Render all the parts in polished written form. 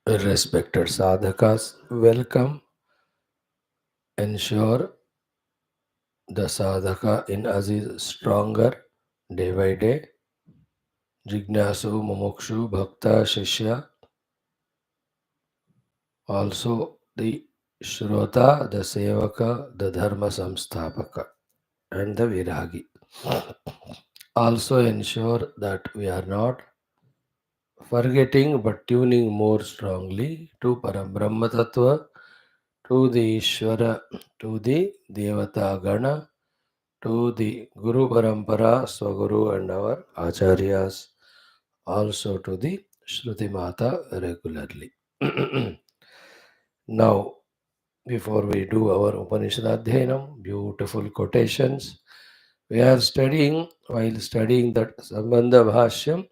Respected sadhakas, welcome. Ensure the sadhaka in us is stronger day by day. Jignasu, Mumukshu, Bhakta, Shishya, also the Shrota, the Sevaka, the Dharma Samsthapaka, and the Viragi. Also ensure that we are not forgetting but tuning more strongly to Parabrahma Tattva, to the Ishvara, to the Devata Gana, to the Guru Parampara, Swaguru and our Acharyas, also to the Shruti Mata regularly. Now, before we do our Upanishad Adhyanam, beautiful quotations, we are studying, while studying that Sambandha Bhashyam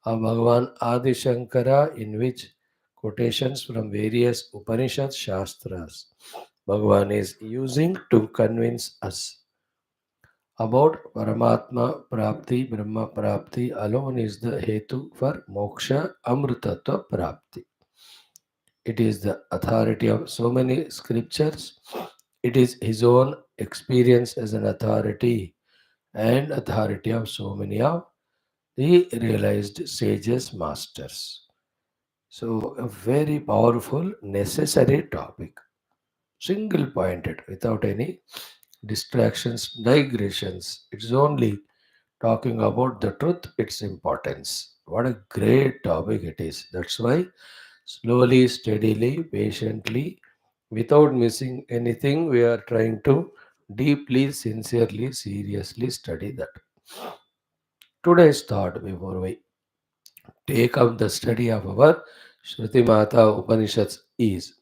of Bhagawan Adi Shankara, in which quotations from various Upanishad Shastras Bhagavan is using to convince us about Paramatma Prapti, Brahma Prapti alone is the Hetu for Moksha Amritattva Prapti. It is the authority of so many scriptures. It is his own experience as an authority and authority of so many of the realized sages, masters. So, a very powerful, necessary topic, single pointed, without any distractions, digressions. It's only talking about the truth, its importance. What a great topic it is. That's why slowly, steadily, patiently, without missing anything, we are trying to deeply, sincerely, seriously study that. Today's thought before we take up the study of our Shruti Mata Upanishads is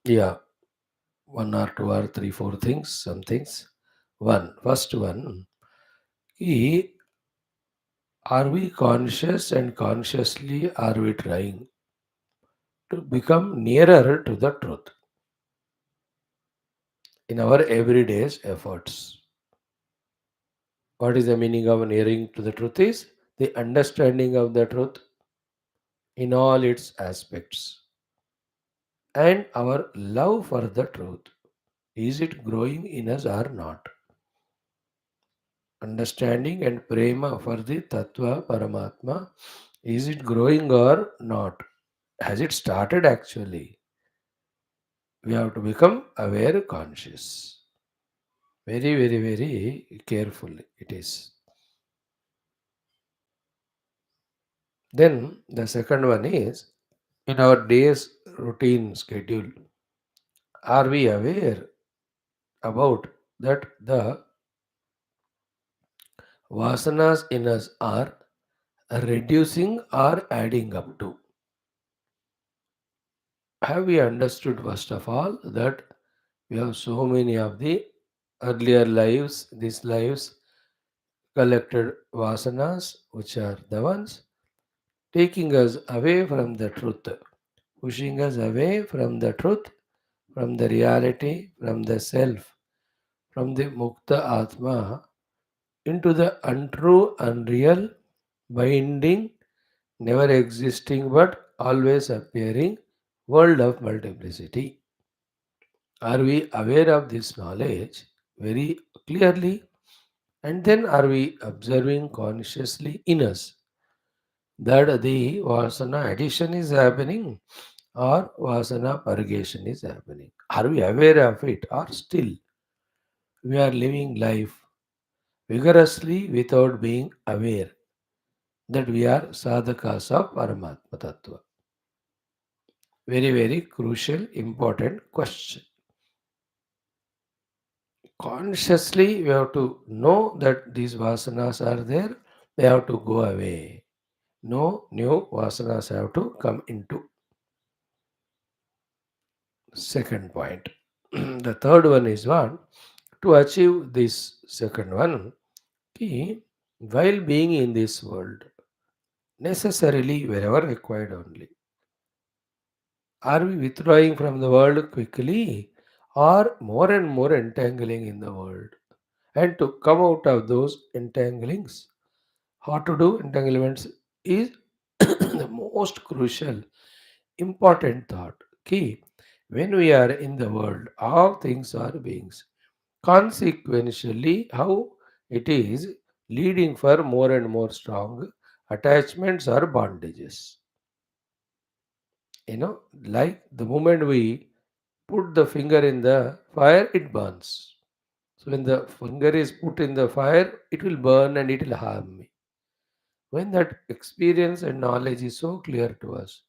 yeah, one or two or three, four things, some things. First one, is, are we conscious and consciously are we trying to become nearer to the truth in our everyday's efforts? What is the meaning of nearing to the truth is the understanding of the truth in all its aspects and our love for the truth. Is it growing in us or not? Understanding and prema for the Tattva Paramatma, is it growing or not? Has it started actually? We have to become aware, conscious. Very, very, very carefully it is. Then the second one is in our day's routine schedule, are we aware about that the vasanas in us are reducing or adding up to? Have we understood first of all that we have so many of the earlier lives, these lives, collected vasanas, which are the ones taking us away from the truth, pushing us away from the truth, from the reality, from the self, from the Mukta Atma into the untrue, unreal, binding, never existing but always appearing world of multiplicity. Are we aware of this knowledge very clearly? And then are we observing consciously in us that the vasana addition is happening or vasana purgation is happening? Are we aware of it or still we are living life vigorously without being aware that we are sadhakas of Paramatma Tattva? Very, very crucial, important question. Consciously, we have to know that these vasanas are there, they have to go away. No new vasanas have to come into. Second point. The third one is what? To achieve this second one, ki, while being in this world, necessarily wherever required only. Are we withdrawing from the world quickly or more and more entangling in the world? and to come out of those entanglings. How to do entanglements is the most crucial, important thought. Key. When we are in the world, all things are beings. Consequentially, how it is leading for more and more strong attachments or bondages. Like the moment we put the finger in the fire, it burns. So when the finger is put in the fire, it will burn and it will harm me. When that experience and knowledge is so clear to us,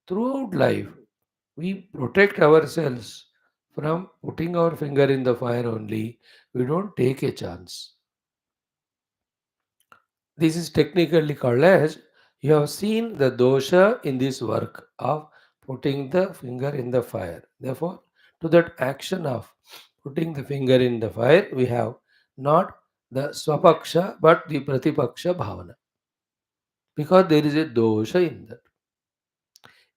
throughout life, we protect ourselves from putting our finger in the fire only. We don't take a chance. This is technically called as you have seen the dosha in this work of putting the finger in the fire. Therefore, to that action of putting the finger in the fire, we have not the swapaksha but the pratipaksha bhavana because there is a dosha in that.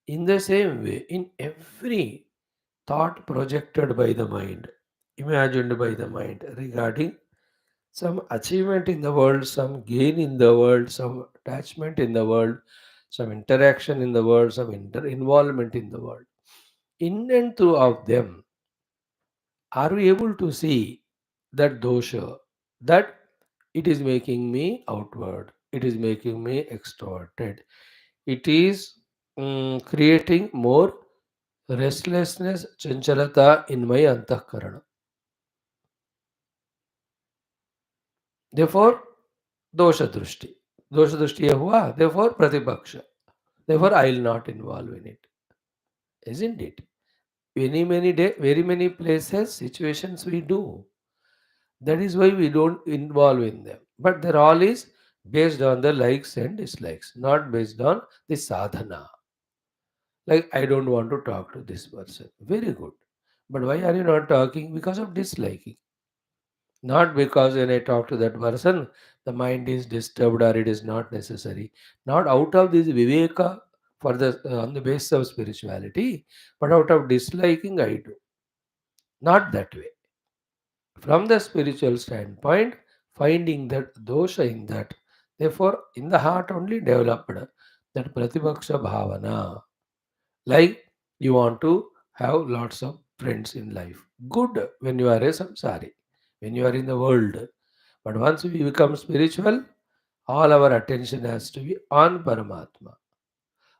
In the same way, in every thought projected by the mind, imagined by the mind regarding some achievement in the world, some gain in the world, some attachment in the world, some interaction in the world, some involvement in the world. In and through of them, are we able to see that dosha, that it is making me outward, it is making me extroverted, it is creating more restlessness, chanchalata in my antahkarana. Therefore, dosha drushti. Dosha drushti ये हुआ, therefore प्रतिपक्ष. Therefore, I will not involve in it. Isn't it? Very many places, situations we do. That is why we don't involve in them. But they're all is based on the likes and dislikes, not based on the sadhana. Like, I don't want to talk to this person. Very good. But why are you not talking? Because of disliking. Not because when I talk to that person, the mind is disturbed or it is not necessary. Not out of this viveka for the on the basis of spirituality, but out of disliking I do. Not that way. From the spiritual standpoint, finding that dosha in that, therefore, in the heart only developed that pratipaksha bhavana. Like you want to have lots of friends in life. Good when you are a samsari, when you are in the world. But once we become spiritual, all our attention has to be on Paramatma.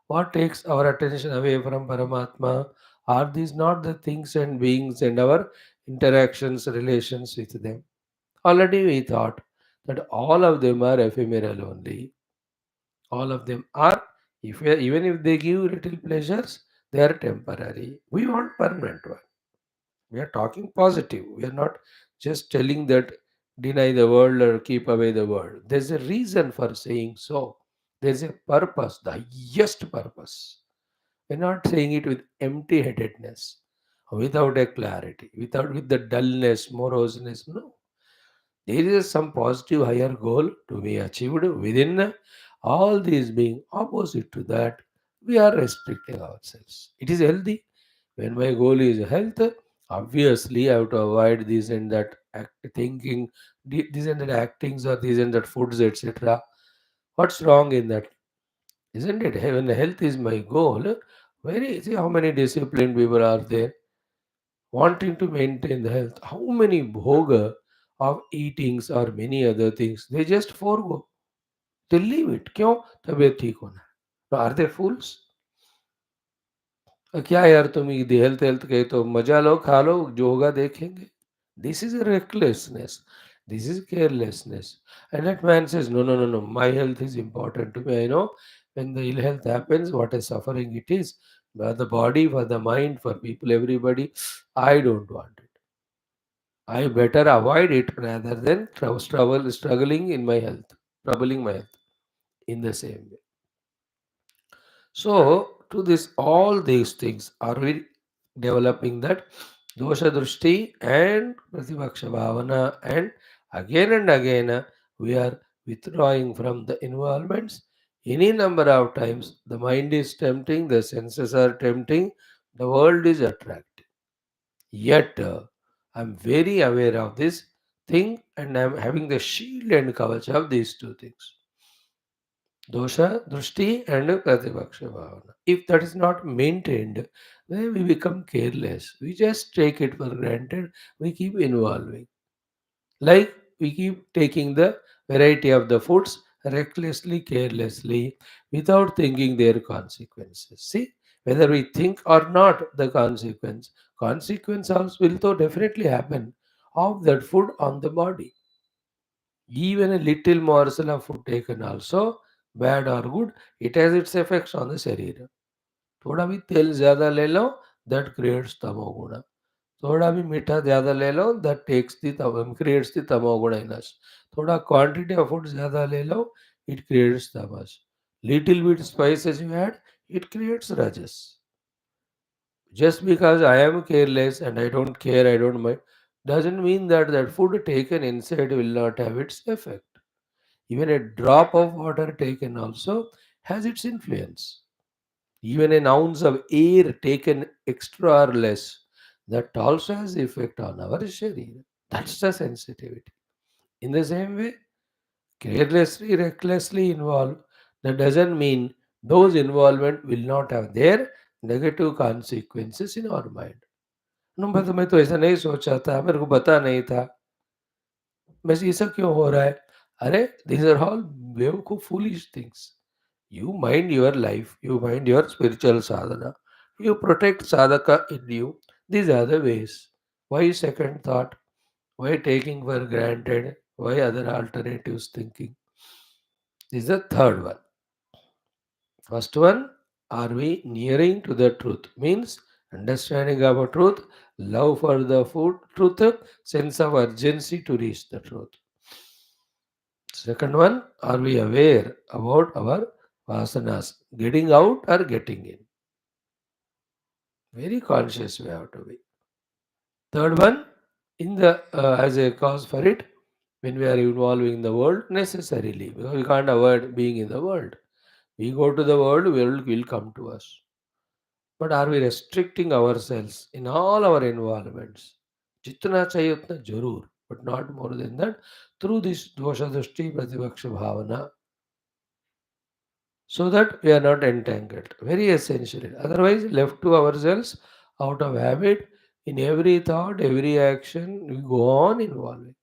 What takes our attention away from Paramatma? Are these not the things and beings and our interactions, relations with them? Already we thought that all of them are ephemeral only. All of them are, even if they give little pleasures, they are temporary. We want permanent one. We are talking positive. We are not just telling that deny the world or keep away the world. There's a reason for saying so. There's a purpose, the highest purpose. We're not saying it with empty headedness, without a clarity, without with the dullness, moroseness. No. There is some positive higher goal to be achieved within all these being opposite to that. We are restricting ourselves. It is healthy. When my goal is health, obviously I have to avoid this and that thinking, this and that actings or this and that foods, etc. What's wrong in that? Isn't it? When health is my goal, see how many disciplined people are there wanting to maintain the health. How many bhoga of eatings or many other things they just forego. They leave it. क्यों? तबीयत ठीक होना है. So are they fools? क्या यार तुम ये health health कहे तो मजा लो खा लो जो होगा देखेंगे. This is a recklessness. This is carelessness. And that man says, no, no, no, no. My health is important to me. I know when the ill health happens, what a suffering it is. For the body, for the mind, for people, everybody. I don't want it. I better avoid it rather than struggling in my health, troubling my health in the same way. So, to this, all these things are we developing that dosha drushti and pratipaksha bhavana, and again we are withdrawing from the involvements. Any number of times, the mind is tempting, the senses are tempting, the world is attractive. Yet, I'm very aware of this thing, and I'm having the shield and kavach of these two things. Dosha, Drushti, and Pratipaksha Bhavana. If that is not maintained, then we become careless. We just take it for granted. We keep involving. Like we keep taking the variety of the foods recklessly, carelessly, without thinking their consequences. See, whether we think or not, the consequence also will though definitely happen of that food on the body. Even a little morsel of food taken also, bad or good, it has its effects on the शरीर. थोड़ा भी तेल ज़्यादा ले लो, that creates तमोगुण. थोड़ा भी मीठा ज़्यादा ले लो, that creates the तमोगुण in us. थोड़ा quantity of food ज़्यादा ले लो, it creates tamas. Little bit spices you add, it creates rajas. Just because I am careless and I don't care, I don't mind, doesn't mean that that food taken inside will not have its effect. Even a drop of water taken also has its influence. Even an ounce of air taken extra or less, that also has effect on our sharir. That's the sensitivity. In the same way, carelessly, recklessly involved, that doesn't mean those involvement will not have their negative consequences in our mind. No, मैं तो ऐसा नहीं सोचा था, मेरे को पता नहीं था, बस ये सब क्यों हो रहा है? अरे, these are all बेवकूफ foolish things. You mind your life, you mind your spiritual sadhana, you protect sadhaka in you. These are the ways. Why second thought? Why taking for granted? Why other alternatives thinking? This is the third one. First one, are we nearing to the truth? Means understanding about truth, love for the food, truth, sense of urgency to reach the truth. Second one, are we aware about our vasanas, getting out or getting in? Very conscious we have to be. Third one, in the as a cause for it, when we are involving in the world necessarily, because we can't avoid being in the world. We go to the world will come to us. But are we restricting ourselves in all our environments? जितना चाहिए उतना जरूर, but not more than that. Through this dosha drishti pratibhaksha bhavana, so that we are not entangled. Very essential. Otherwise, left to ourselves, out of habit, in every thought, every action, we go on involving.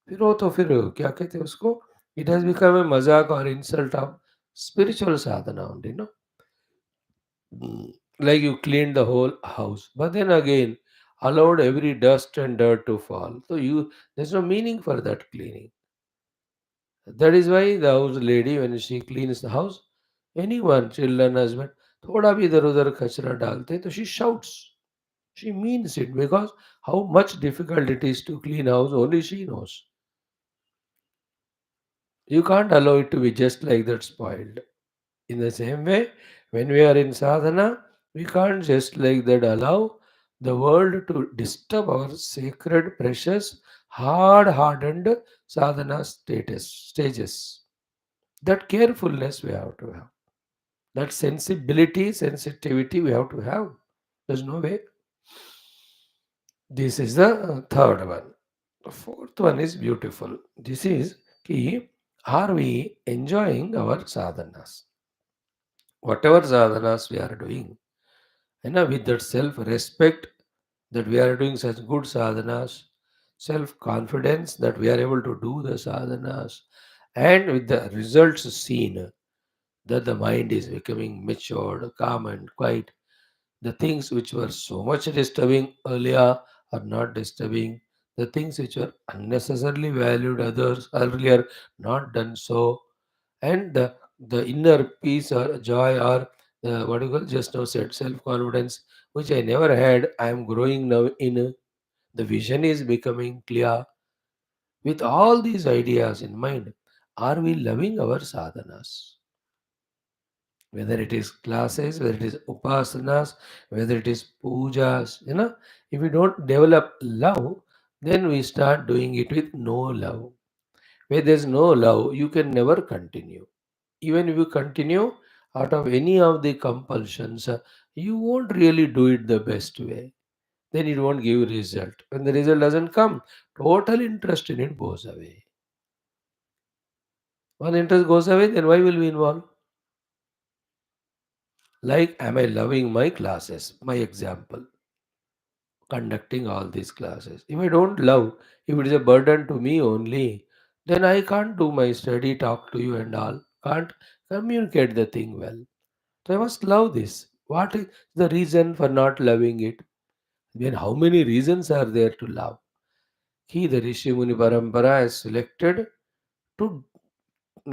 फिर वो तो फिर क्या कहते हैं उसको? It has become a मजाक or insult of spiritual sadhana only, no? Like you cleaned the whole house, but then again allowed every dust and dirt to fall. So there's no meaning for that cleaning. That is why the house lady, when she cleans the house, anyone, children, husband, थोड़ा भी इधर उधर कचरा डालते हैं, तो she shouts. She means it because how much difficult it is to clean house, only she knows. You can't allow it to be just like that spoiled. In the same way, when we are in sadhana, we can't just like that allow the world to disturb our sacred, precious, hard-hardened sadhana stages. That carefulness we have to have. That sensitivity we have to have. There's no way. This is the third one. The fourth one is beautiful. This is key. Are we enjoying our sadhanas? Whatever sadhanas we are doing, with that self-respect that we are doing such good sadhanas, self-confidence that we are able to do the sadhanas, and with the results seen that the mind is becoming matured, calm and quiet. The things which were so much disturbing earlier are not disturbing. The things which were unnecessarily valued others earlier not done so. And the inner peace or joy or what you call just now said self-confidence, which I never had, I am growing now in. The vision is becoming clear. With all these ideas in mind, are we loving our sadhanas? Whether it is classes, whether it is upasanas, whether it is pujas, if we don't develop love, then we start doing it with no love. Where there's no love, you can never continue. Even if you continue out of any of the compulsions, you won't really do it the best way. then it won't give result. When the result doesn't come, total interest in it goes away. When interest goes away, then why will we involve? Like, am I loving my classes? My example, conducting all these classes. If I don't love, if it is a burden to me only, then I can't do my study, talk to you and all. Can't communicate the thing well. So I must love this. What is the reason for not loving it? Then how many reasons are there to love? He, the Rishi Muni Parampara, has selected to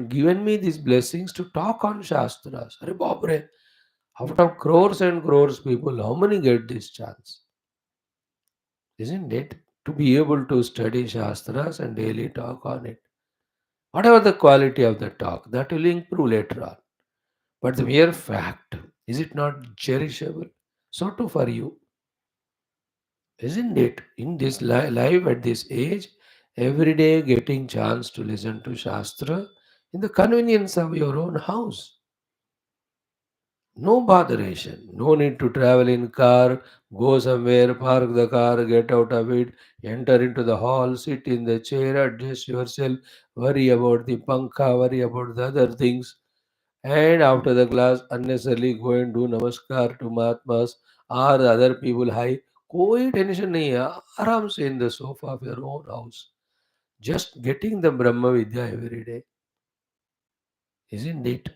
given me these blessings to talk on Shastras. Arre Babre, out of crores and crores people, how many get this chance? Isn't it? To be able to study Shastras and daily talk on it. Whatever the quality of the talk, that will improve later on. But the mere fact, is it not cherishable? So too for you, isn't it? In this life at this age, every day getting chance to listen to Shastra in the convenience of your own house. No botheration. No need to travel in car, go somewhere, park the car, get out of it, enter into the hall, sit in the chair, adjust yourself, worry about the pankha, worry about the other things. And after the class, unnecessarily go and do namaskar to Mahatmas or the other people. Hi. कोई tension नहीं है आराम से in the sofa of your own house. Just getting the Brahma Vidya every day. Isn't it?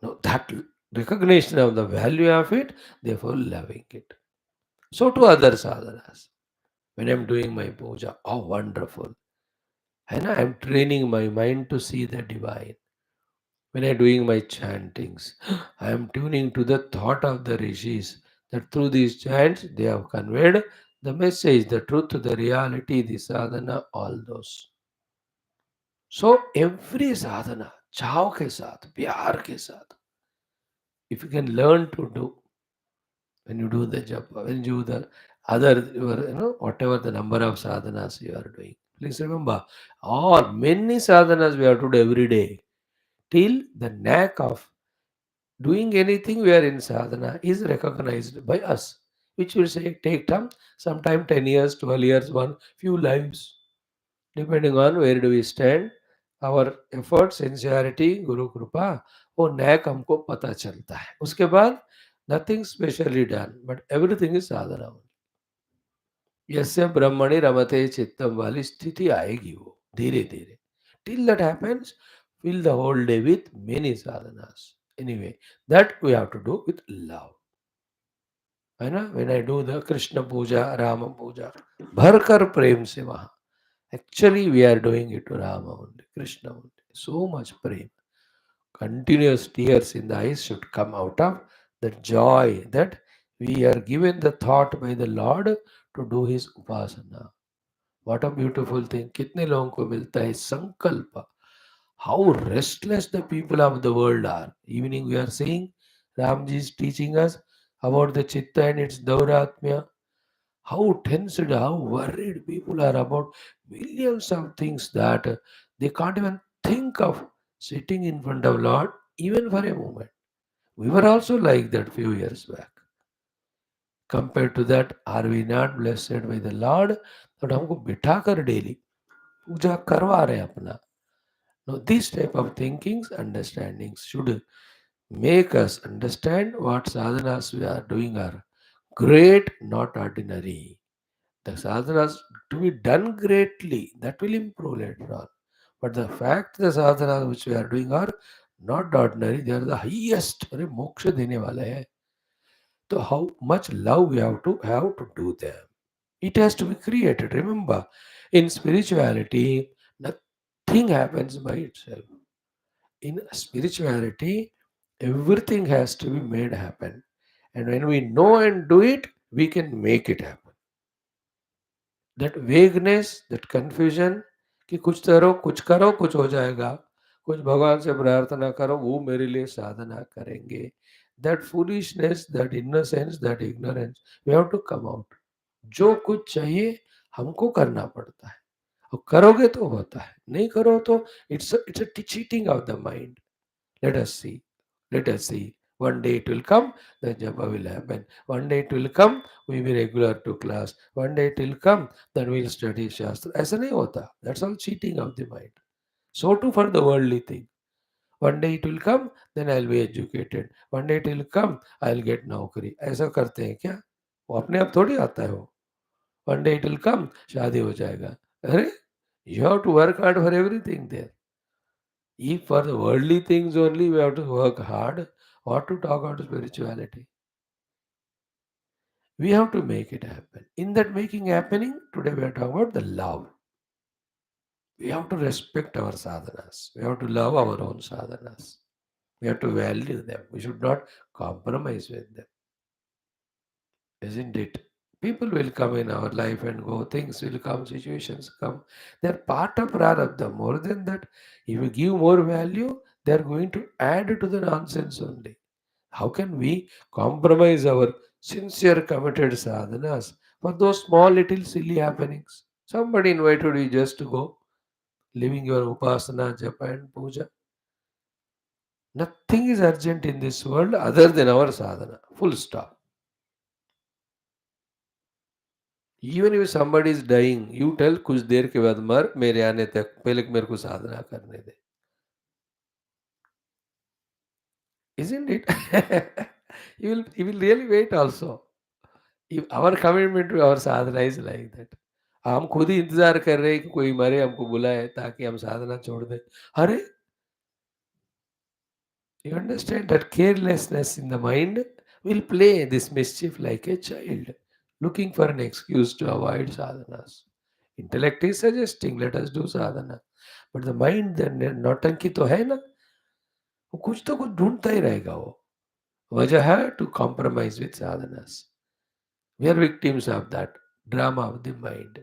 No, that recognition of the value of it, therefore loving it. So to other sadhanas, when I'm doing my puja, oh wonderful. And I'm training my mind to see the divine. When I'm doing my chantings, I am tuning to the thought of the rishis that through these chants they have conveyed the message, the truth, the reality, the sadhana, all those. So every sadhana, चाव के साथ, प्यार के साथ, if you can learn to do, when you do the japa, when you do the other, whatever the number of sadhanas you are doing. Please remember, all many sadhanas we have to do every day till the knack of doing anything we are in sadhana is recognized by us, which will say take time, sometime 10 years, 12 years, one few lives, depending on where do we stand, our effort, sincerity, Guru Kripa, वो NAAC हमको पता चलता है उसके बाद nothing specially done but everything is sadhana. यस्य ब्रह्मणि रमते चित्तम वाली स्थिति आएगी वो धीरे धीरे. Till that happens, fill the whole day with many sadhanas. Anyway, that we have to do with love. है ना? When I do the Krishna puja, Rama puja, भरकर प्रेम से वहाँ. Actually, we are doing it to Rama only, Krishna only. So much prem. Continuous tears in the eyes should come out of the joy that we are given the thought by the Lord to do His upasana. What a beautiful thing. कितने लोगों को मिलता है संकल्प. How restless the people of the world are. Evening we are seeing Ramji is teaching us about the chitta and its dauratmya. How tensed, how worried people are about millions of things that they can't even think of sitting in front of Lord even for a moment. We were also like that few years back. Compared to that, are we not blessed by the Lord that हमको बिठा कर daily पूजा करवा रहे हैं अपना. Now this type of thinkings, understandings should make us understand what sadhanas we are doing are great, not ordinary. The sadhanas to be done greatly, that will improve later on. But the fact the sadhanas which we are doing are not ordinary, they are the highest. अरे मोक्ष देने वाले हैं. So how much love we have to do them. It has to be created. Remember, in spirituality, nothing happens by itself. In spirituality, everything has to be made happen. And when we know and do it, we can make it happen. That vagueness, that confusion, कि कुछ हो जाएगा, कुछ भगवान से प्रार्थना करो, वो मेरे लिए साधना करेंगे. That foolishness, that innocence, that ignorance, we have to come out. जो कुछ चाहिए हमको करना पड़ता है. और करोगे तो होता है, नहीं करो तो it's a cheating of the mind. Let us see. Let us see One day it will come, the japa will happen. One day it will come, we will be regular to class. One day it will come, then we will study Shastra. ऐसा नहीं होता. That's all cheating of the mind. So too for the worldly thing. One day it will come, then I'll be educated. One day it will come, I'll get नौकरी. ऐसा करते हैं क्या? वो अपने आप थोड़ी आता है वो. One day it will come, शादी हो जाएगा. अरे, you have to work hard for everything there. If for the worldly things only we have to work hard, what to talk about spirituality? We have to make it happen. In that making happening, today we are talking about the love. We have to respect our sadhanas. We have to love our own sadhanas. We have to value them. We should not compromise with them. Isn't it? People will come in our life and go, things will come, situations come. They're part of Prarabdha. More than that, if you give more value, they're going to add to the nonsense only. How can we compromise our sincere committed sadhanas for those small little silly happenings? Somebody invited you just to go, leaving your upasana, japa and puja. Nothing is urgent in this world other than our sadhana. Full stop. Even if somebody is dying, you tell कुछ देर के बाद मर मेरे आने तक पहले मेरे को साधना करने दे. Isn't it? you will really wait also. If our commitment to our sadhana is like that. हम खुद ही इंतजार कर रहे हैं कि कोई मरे हमको बुलाए ताकि हम साधना छोड़ दें. अरे, you understand that carelessness in the mind will play this mischief like a child, looking for an excuse to avoid sadhanas. Intellect is suggesting, let us do sadhana. But the mind, the नौटंकी तो है ना, वो कुछ तो कुछ ढूंढता ही रहेगा वो. वजह है to compromise with sadhanas. We are victims of that drama of the mind.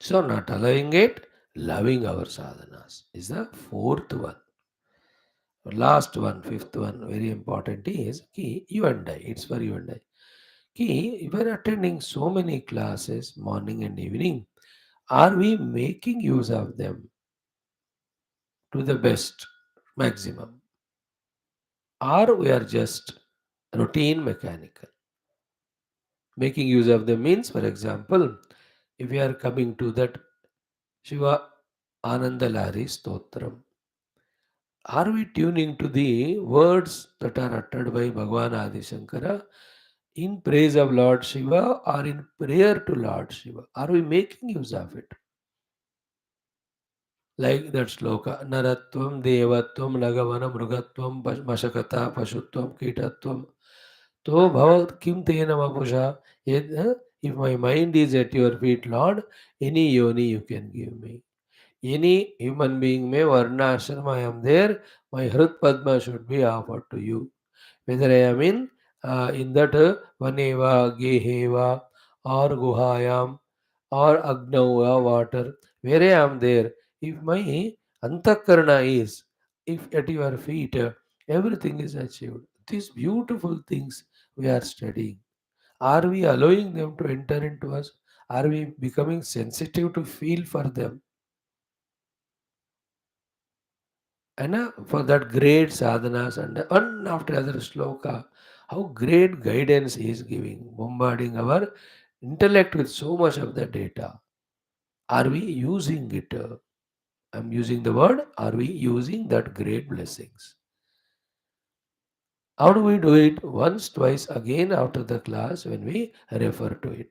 So not allowing it, loving our sadhanas is the fourth one. Last one, fifth one, very important is ki you and I. It's for you and I. Ki you are attending so many classes, morning and evening. Are we making use of them to the best, maximum? Or we are just routine mechanical? Making use of them means, for example, if we are coming to that Shiva Anandalari Stotram, are we tuning to the words that are uttered by Bhagavan Adi Shankara in praise of Lord Shiva or in prayer to Lord Shiva? Are we making use of it? Like that sloka, Naratvam, Devatvam, Nagavana, Mrugatvam, Mashakata, Pashutvam, Kitatvam. To Bhavat Kim Tena Mapusha. If my mind is at your feet, Lord, any yoni you can give me. Any human being may varna ashrama I am there, my Hrit Padma should be offered to you. Whether I am in that Vaneva, Geheva, or Guhayam, or Agnava water, where I am there, if my Antakarana is, if at your feet, everything is achieved. These beautiful things we are studying. Are we allowing them to enter into us? Are we becoming sensitive to feel for them? And for that great sadhanas and one after other sloka, how great guidance he is giving, bombarding our intellect with so much of the data. Are we using it? I'm using the word, are we using that great blessings? How do we do it? Once, twice, again after the class when we refer to it.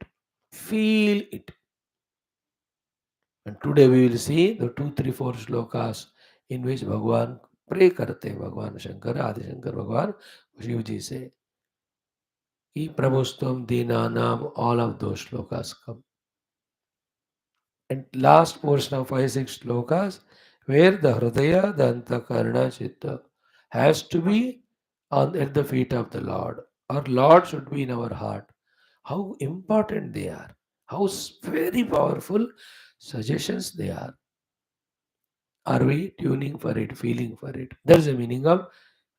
Feel it. And today we will see the 2, 3, 4 slokas in which Bhagwan pray karte, Bhagwan Shankara, Adi Shankar Bhagwan, Shivji say, Ki Prabhustam Dinanam, all of those slokas come. And last portion of 5, 6 slokas, where the Hridaya, the Antakarana, Chitta has to be at the feet of the Lord. Our Lord should be in our heart. How important they are. How very powerful suggestions they are. Are we tuning for it, feeling for it? That's the meaning of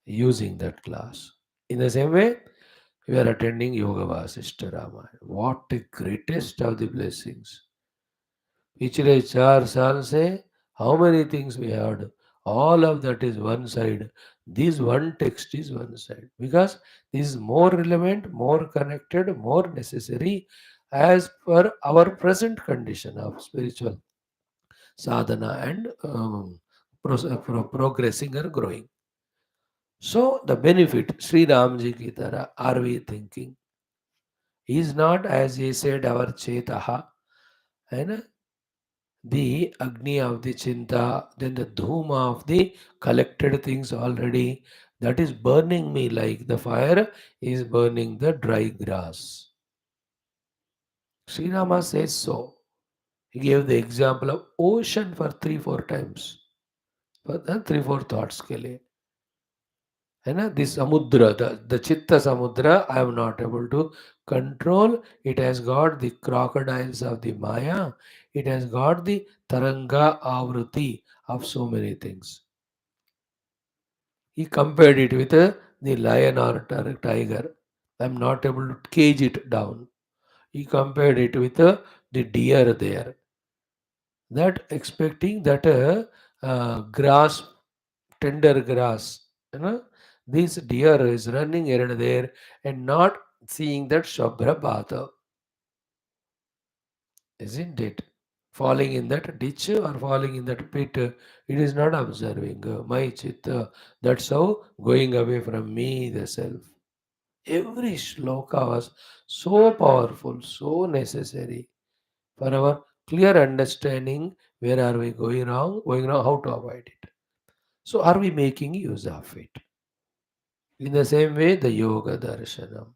using that class. In the same way, we are attending Yoga Vasishta Ramayana. What a greatest of the blessings. पिछले 4 साल से how many things we heard. all of that is one side. This one text is one side because this is more relevant, more connected, more necessary as per our present condition of spiritual sadhana and progressing or growing. So the benefit, Sri Ramji ki tarah, are we thinking? Is not as he said our chetaha, and the agni of the chinta, then the dhuma of the collected things already, that is burning me like the fire is burning the dry grass. Sri Rama says so. He gave the example of ocean for 3-4 times. For the 3-4 thoughts के लिए है ना, this samudra, the chitta samudra, I am not able to control. It has got the crocodiles of the maya, it has got the taranga avruti of so many things. He compared it with the lion or tiger. I am not able to cage it down. He compared it with the deer there, that expecting that grass, tender grass, you know, this deer is running here and there and not seeing that Shabra Bhata, isn't it? Falling in that ditch or falling in that pit, it is not observing my chitta. That's how going away from me, the self. Every shloka was so powerful, so necessary for our clear understanding where are we going wrong, how to avoid it. So, are we making use of it? In the same way, the yoga darshanam.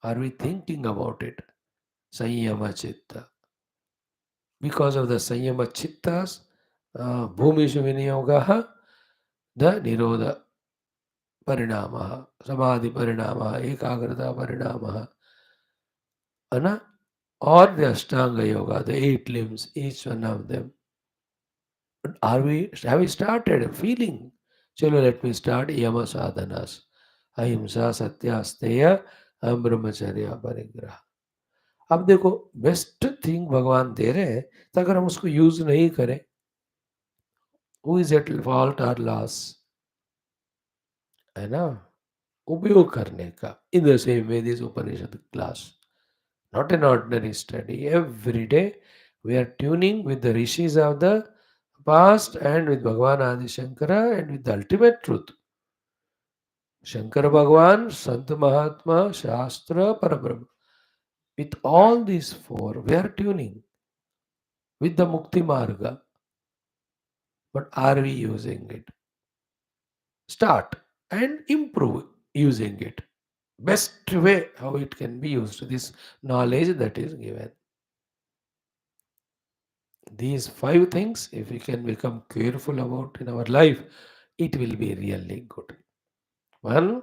Are we thinking about it? Sanyama chitta. Because of the sanyama chittas, bhumishu viniyogaha, the nirodha parinamaha, samadhi parinamaha, ekagrata parinamaha, ana, or the ashtanga yoga, the 8 limbs, each one of them. Have we started feeling? Chalo, let me start yama sadhanas. अहिंसा सत्य अस्तेय अहम ब्रह्मचर्य परिग्रह. अब देखो, best thing भगवान दे रहे हैं, तो अगर हम उसको यूज नहीं करें, हु इज एट फॉल्ट और लॉस, है ना? उपयोग करने का. In the same way this Upanishad class, not an ordinary study. Every day we are tuning with the rishis of the past and with Bhagavan Adi Shankara and with the ultimate truth. Shankara Bhagavan, Sant Mahatma, Shastra, Parabrahma. With all these four, we are tuning with the Mukti Marga. But are we using it? Start and improve using it. Best way how it can be used, this knowledge that is given. These 5 things, if we can become careful about in our life, it will be really good. One,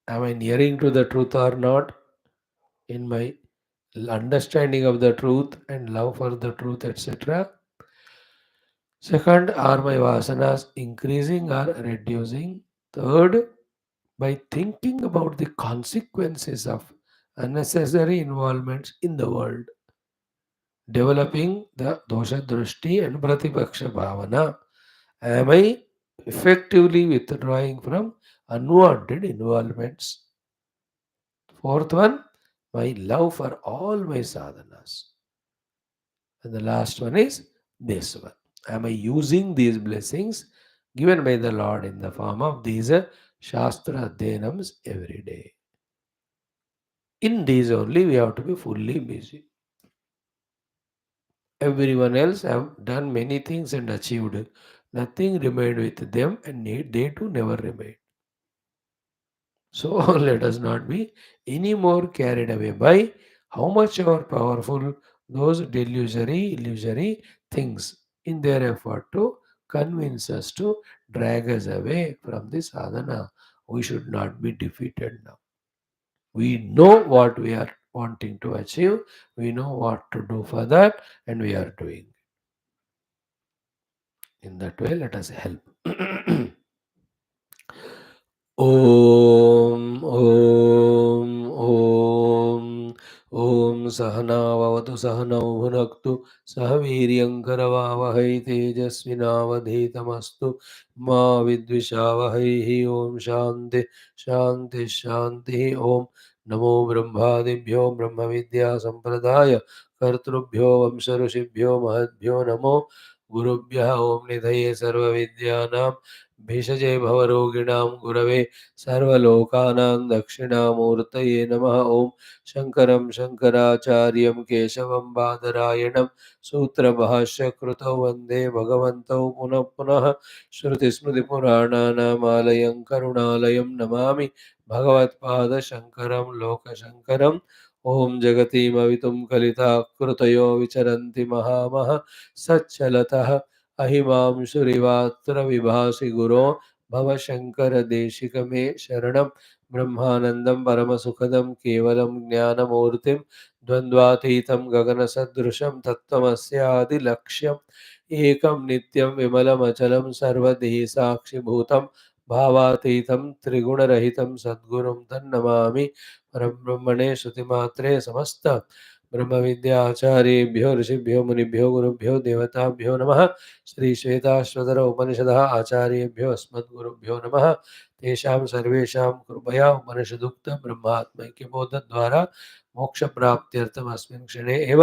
am I nearing to the truth or not? In my understanding of the truth and love for the truth, etc. Second, are my vasanas increasing or reducing? Third, by thinking about the consequences of unnecessary involvements in the world, developing the dosha drushti and pratipaksha bhavana. Am I effectively withdrawing from unwanted involvements? Fourth one, my love for all my sadhanas. And the last one is this one. Am I using these blessings given by the Lord in the form of these Shastra Adhyanams every day? In these only we have to be fully busy. Everyone else have done many things and achieved. Nothing remained with them and they too never remain. So let us not be any more carried away by how much more powerful those illusory things in their effort to convince us to drag us away from this sadhana. We should not be defeated now. We know what we are wanting to achieve, we know what to do for that, and we are doing. In that way, let us help. Om, Om, Om, Om सहनाववतु सहनौ भुनक्तु सह वीर्यङ्करवावहै तेजस्विनावधीतमस्तु मा विद्विषावहैः ॐ शान्ति शान्ति शान्तिः ॐ नमो ब्रह्मादिभ्यो ब्रह्मविद्यासम्प्रदाय कर्तृभ्यो वंशऋषिभ्यो महद्भ्यो नमो गुरुभ्यः ॐ निधये सर्वविद्यानां भिषजे भवरोगिणां गुरवे सर्वलोकानां दक्षिणामूर्तये नमः ॐ शङ्करं शङ्कराचार्यं केशवं बादरायणं सूत्रभाष्यकृतौ वन्दे भगवन्तौ पुनः पुनः श्रुतिस्मृतिपुराणानामालयं करुणालयं नमामि भगवत्पादशङ्करं लोकशङ्करम् ॐ जगतीमवितुं कलिताकृतयो विचरन्ति महामः सच्चलतः अहिमांशुरिवात्र विभासि गुरो भवशङ्करदेशिकमे शरणं ब्रह्मानन्दं परमसुखदं केवलं ज्ञानमूर्तिं द्वन्द्वातीतं गगनसदृशं तत्त्वमस्यादिलक्ष्यम् एकं नित्यं विमलमचलं सर्वदेहि साक्षिभूतं भावातीतं त्रिगुणरहितं सद्गुरुं तन्नमामि परब्रह्मणे श्रुतिमात्रे समस्त ब्रह्मविद्याचार्येभ्यो ऋषिभ्यो मुनिभ्यो गुरुभ्यो देवताभ्यो नमः। श्री श्वेताश्वतर उपनिषदः आचार्येभ्यो अस्मद्गुरुभ्यो नमः। तेषां सर्वेषां कृपया उपनिषदुक्त ब्रह्मात्मैक्यबोधद्वारा मोक्षप्राप्त्यर्थम् अस्मिन् क्षणे एव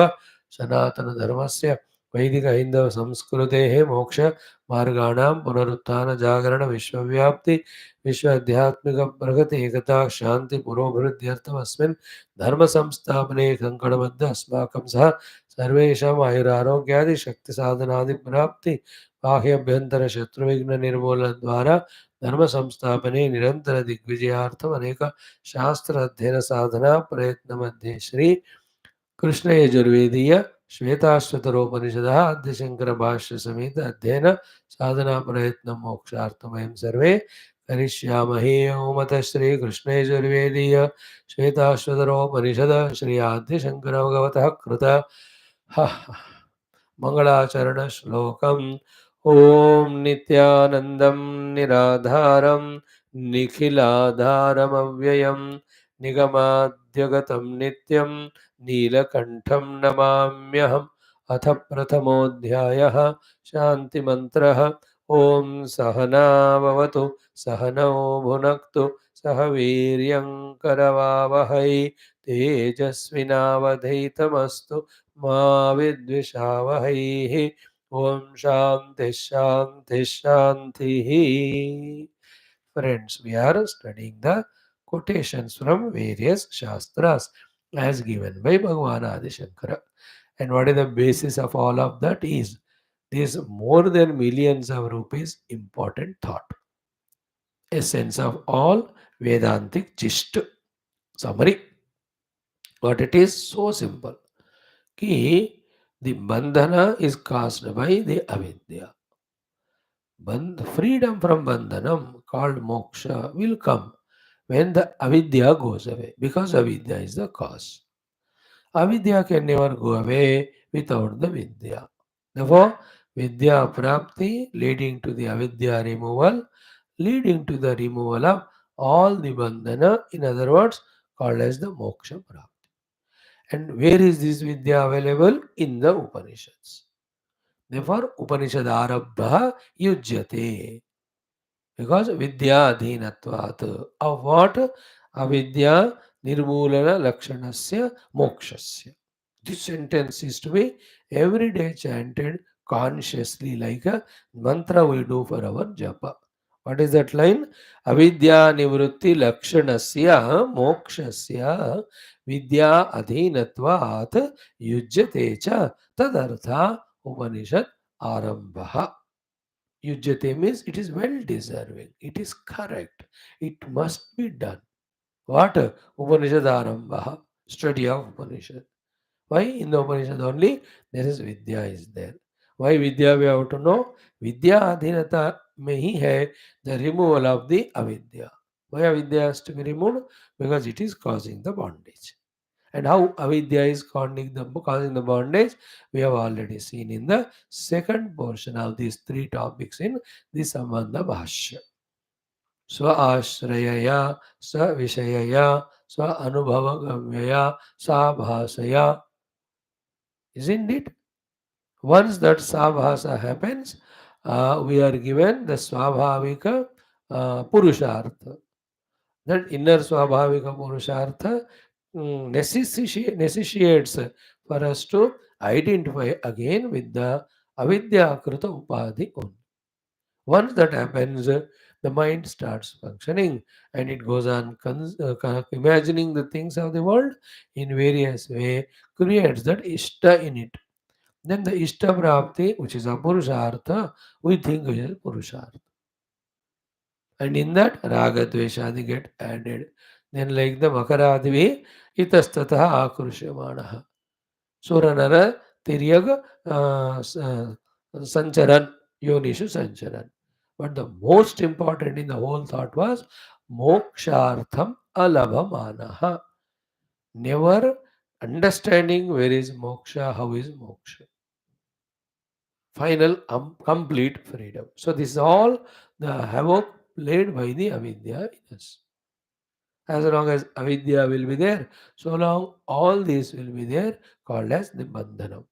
सनातनधर्मस्य वैदिकहैन्दवसंस्कृतेः मोक्षमार्गाणां पुनरुत्थानजागरणविश्वव्याप्ति विश्व आध्यात्मिक प्रगति एकता शांति पुरोभिवृद्ध्यर्थम् अस्मिन् धर्म संस्थापने कंकणबद्ध अस्माकं सह सर्वेषाम् आयुरारोग्यादि शक्ति साधनादि प्राप्ति बाह्यभ्यंतर शत्रुविघ्न निर्मूलन द्वारा धर्म संस्थापने निरंतर दिग्विजयार्थम् अनेक शास्त्र अध्ययन साधना प्रयत्न मध्ये श्री कृष्ण यजुर्वेदीय श्वेताश्वतरोपनिषदः आद्यशंकर भाष्य समेत अध्ययन साधना प्रयत्न मोक्षार्थं वयं सर्वे करिष्यामहे। ओम अतः श्री कृष्ण यजुर्वेदीय श्वेताश्वतरोपनिषद श्री आद्यशंकर भगवतः कृत मंगलाचरण श्लोकम् ओम नित्यानंदं निराधारं निखिलाधारमव्ययं निगमाद्यगतं नित्यं नीलकण्ठं नमाम्यहम्। अथ प्रथमोऽध्यायः शान्तिमन्त्रः ॐ सहनाववतु सहनौ भुनक्तु सह वीर्यं करवावहै तेजस्विनावधीतमस्तु मा विद्विषावहैः ॐ शान्ति शान्ति शान्तिः। Friends, we are studying the quotations from various Shastras as given by Bhagavan Adi Shankara. And what is the basis of all of that is this more than millions of rupees important thought. Essence of all Vedantic gist. Summary. What it is so simple. Ki the bandhana is caused by the avidya. Freedom from bandhanam called moksha will come when the avidya goes away, because avidya is the cause. Avidya can never go away without the vidya. Therefore, vidya prapti leading to the avidya removal, leading to the removal of all the bandhana, in other words, called as the moksha prapti. And where is this vidya available? In the Upanishads. Therefore, Upanishad arabha yujyate. Because vidya adhinatvat. Of what? Avidya nirmulana lakshanasya mokshasya. This sentence is to be every day chanted consciously like a mantra we do for our japa. What is that line? Avidya nivrutti lakshanasya mokshasya vidya adhinatvat yujyate cha tadartha Upanishad arambha. Yujyate means it is well deserving, it is correct, it must be done. What? Upanishad arambha, study of Upanishad. Why? In the Upanishad only there is Vidya is there. Why Vidya we have to know? Vidya adhinata mein hi hai the removal of the avidya. Why avidya has to be removed? Because it is causing the bondage. And how avidya is causing the bondage, we have already seen in the second portion of these three topics in the Sambandha Bhashya. Swa ashrayaya sa vishayaya Swa Anubhava Gamyaya Sabhasaya. Isn't it? Once that Sabhasa happens, we are given the Swabhavika Purushartha. That inner Swabhavika Purushartha necessitates for us to identify again with the Avidya Kruta Upadhi only. Once that happens, the mind starts functioning and it goes on imagining the things of the world in various way, creates that Ishta in it. Then the Ishta Prapti, which is a Purushartha, we think is Purushartha. And in that, Raga Dveshadi get added. Then like the Makaradivi, Itastataha Akrushyamanaha. Suranara Tiryag Sancharan, Yonishu Sancharan. But the most important in the whole thought was Mokshartham Alabhamanaha. Never understanding where is moksha, how is moksha. Final complete freedom. So this is all the havoc played by the avidya in us. As long as avidya will be there, so long all these will be there, called as the bandhanam.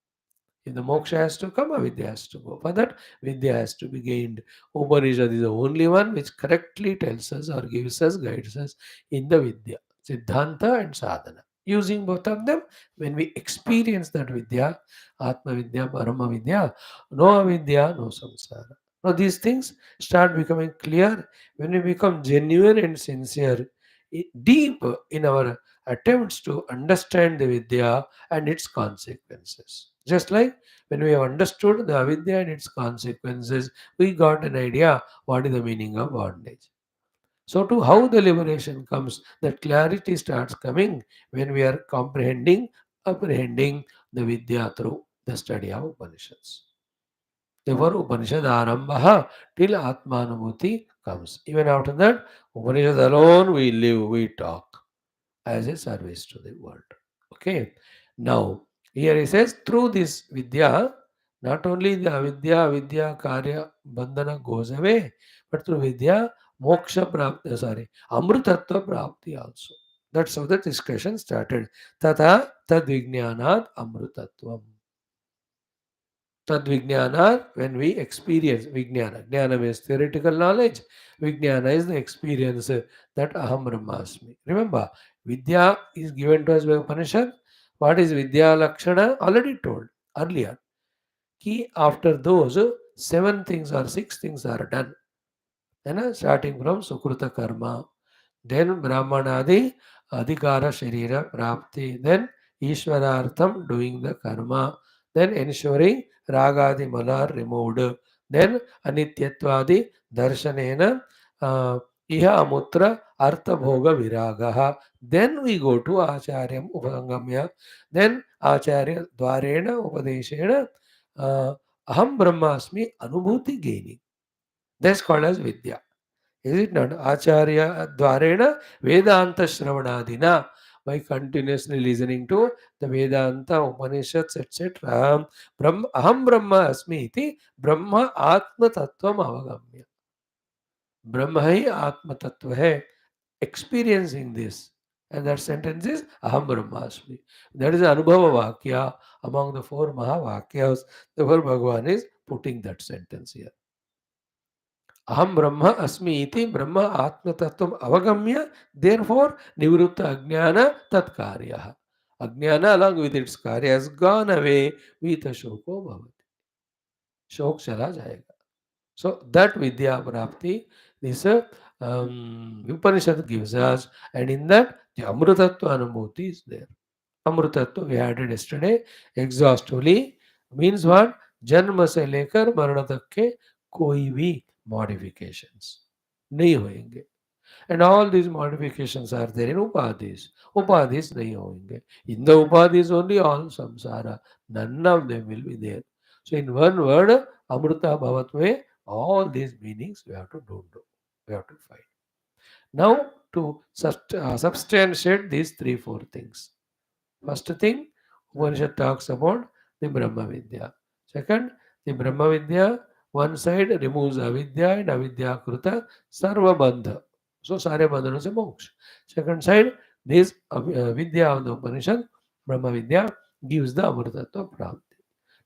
If the moksha has to come, avidya has to go. For that, vidya has to be gained. Upanishad is the only one which correctly tells us or gives us, guides us in the vidya. Siddhanta and sadhana. Using both of them, when we experience that vidya, Atma Vidya, Parama Vidya, no avidya, no samsara. Now these things start becoming clear when we become genuine and sincere, deep in our attempts to understand the vidya and its consequences. Just like when we have understood the avidya and its consequences, we got an idea what is the meaning of bondage. So, to how the liberation comes, that clarity starts coming when we are comprehending, apprehending the Vidya through the study of Upanishads. Therefore, Upanishad Arambha till Atmanubhuti comes. Even after that, Upanishad alone we live, we talk as a service to the world. Okay. Now, here he says, through this Vidya, not only the avidya, avidya, karya, bandhana goes away, but through Vidya, moksha prapti, amrutatva prapti also. That's how the discussion started. Tata tad vijnanat amrutatvam. Tad vijnana, when we experience vijnana. Jnana means theoretical knowledge. Vijnana is the experience that aham brahmasmi. Remember, Vidya is given to us by Upanishad. What is Vidya Lakshana? Already told earlier. Ki after those, seven things or six things are done. Starting from Sukruta Karma, then Brahmanadi Adhikara Sharira Prapti, then Ishwarartham doing the karma, then ensuring Ragadi Malar removed, then Anityatvadi Darshanena Iha Amutra Artha Bhoga Viragaha. Then we go to Acharyam Upangamya, then Acharya Dvarena Upadeshena Aham Brahmasmi Anubhuti gaining. That's called as Vidya. Is it not? Acharya Dvarena Vedanta Shravanadina. By continuously listening to the Vedanta, Upanishads, etc. Aham Brahma Asmi iti Brahma Atma Tattvam Avagamya. Brahma hi Atma Tattva hai. Experiencing this. And that sentence is Aham Brahmasmi. That is Anubhava Vakya among the four Mahavakyas. Therefore, Bhagavan is putting that sentence here. Aham Brahma Asmi iti Brahma Atma Tattvam Avagamya, therefore Nivruta Ajnana Tat Karyaha. Ajnana along with its karya has gone away with Shoko Bhavati. Shok chala jayega. So that Vidya Prapti, this Upanishad gives us, and in that the Amrutatva Anubhuti is there. Amrutatva we had it yesterday exhaustively means what? जन्म से लेकर मरण तक के कोई भी modifications नहीं होंगे. And all these modifications are there in upadhis. Upadhis nahi hoenge. In the upadhis only all samsara. None of them will be there. So in one word, Amrita Bhavatve, all these meanings we have to do. We have to find. Now to substantiate these three, four things. First thing, Upanishad talks about the Brahma Vidya. Second, the Brahma Vidya, one side removes avidya and avidya kruta sarva bandha. So, sare bandhana se moksha. Second side, This Vidya of the Upanishad, Brahma Vidya, gives the Amritattva Prapti.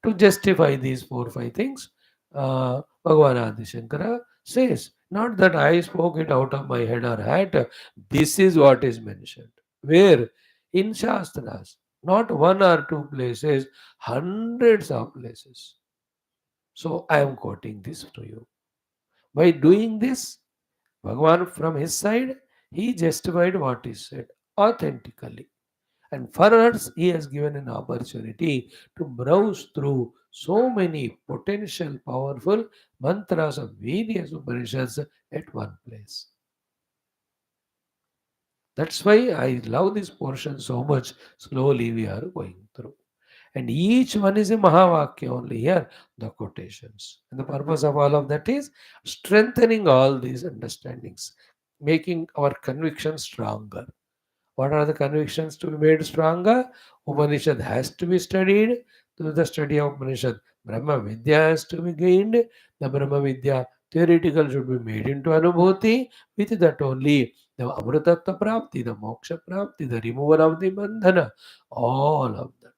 To justify these 4 5 things, Bhagavan Adi Shankara says, not that I spoke it out of my head or hat, this is what is mentioned. Where? In Shastras. Not one or two places, hundreds of places. So I am quoting this to you. By doing this, Bhagavan from his side, he justified what is said authentically. And for us, he has given an opportunity to browse through so many potential powerful mantras of various Upanishads at one place. That's why I love this portion so much. Slowly we are going through. And each one is a Mahavakya only here, the quotations. And the purpose of all of that is strengthening all these understandings, making our conviction stronger. What are the convictions to be made stronger? Upanishad has to be studied through the study of Upanishad. Brahma Vidya has to be gained. The Brahma Vidya theoretical should be made into Anubhuti. With that only the Amritattva Prapti, the Moksha Prapti, the removal of the Bandhana, all of that.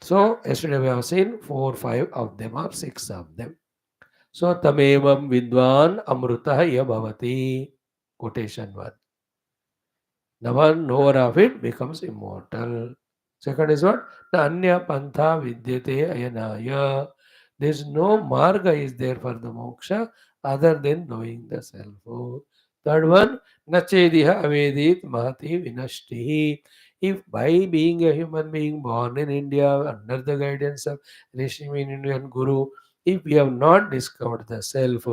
So, yesterday we have seen 4 5 of them or 6 of them. So, Tamevam Vidwan Amrutah Bhavati. Quotation 1. The one knower of it becomes immortal. Second is what? The anya pantha vidyate ayanaya. There is no marga is there for the moksha other than knowing the self. Third one, nachediha avedit mahati vinashtihi. If by being a human being born in India under the guidance of Rishimi Indian Guru, if we have not discovered the self,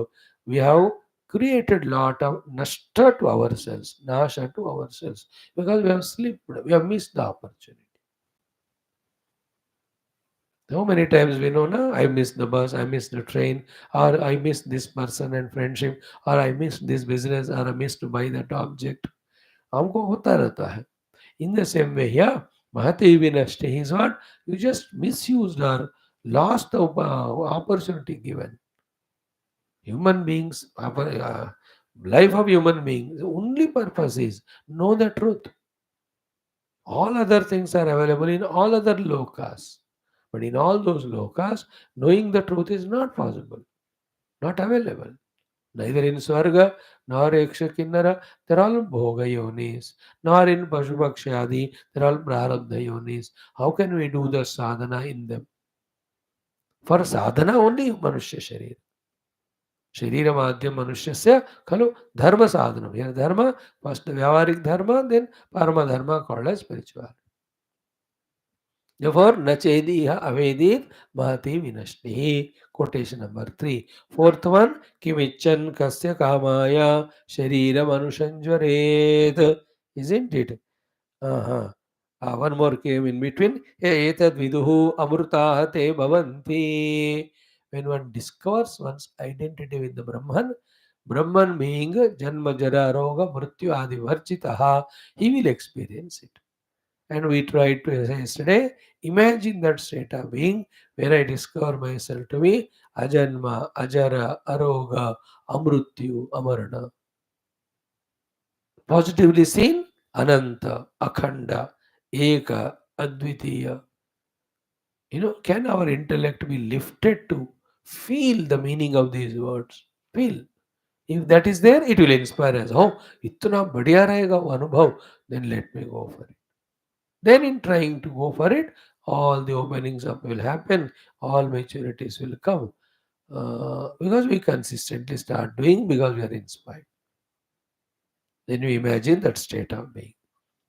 we have created lot of nashta to ourselves, nasha to ourselves, because we have slipped, we have missed the opportunity. So many times we know, na, I missed the bus, I missed the train, or I missed this person and friendship, or I missed this business, or I missed to buy that object. हमको होता रहता है. In the same way here, Mahati Vinashti is what? You just misused or lost the opportunity given. Human beings, life of human beings, the only purpose is know the truth. All other things are available in all other lokas. But in all those lokas, knowing the truth is not possible, not available. Neither in Swarga nor Yaksha Kinnara, they're all Bhoga yonis. Nor in Pashupakshadi, they're all Prarabdha yonis. How can we do the sadhana in them? For sadhana only Manushya Sharira. शरीरमाद्यम मनुष्यस्य खलु धर्म साधनम. Here dharma, first vyavaharic dharma, then parama dharma called as spiritual. Therefore, nachediha avedit mahati vinashti. Quotation number 3. Fourth one, kimichan kasya kamaya shariram anushanjvaret. Isn't it? Uh-huh. One more came in between. Etad viduhu amrutaha te bhavanti. When one discovers one's identity with the Brahman, Brahman being Janma Jara Roga Mrityu Adi Varchitaha, he will experience it. And we tried to say yesterday, imagine that state of being where I discover myself to be Ajanma, Ajara, Aroga, Amrutyu, Amarana. Positively seen, Ananta, Akhanda, Eka, Advitiya. Can our intellect be lifted to feel the meaning of these words? Feel. If that is there, it will inspire us. Oh, itna badhiya rahega wo anubhav, then let me go for it. Then in trying to go for it, all the openings up will happen, all maturities will come. Because we consistently start doing because we are inspired. Then we imagine that state of being.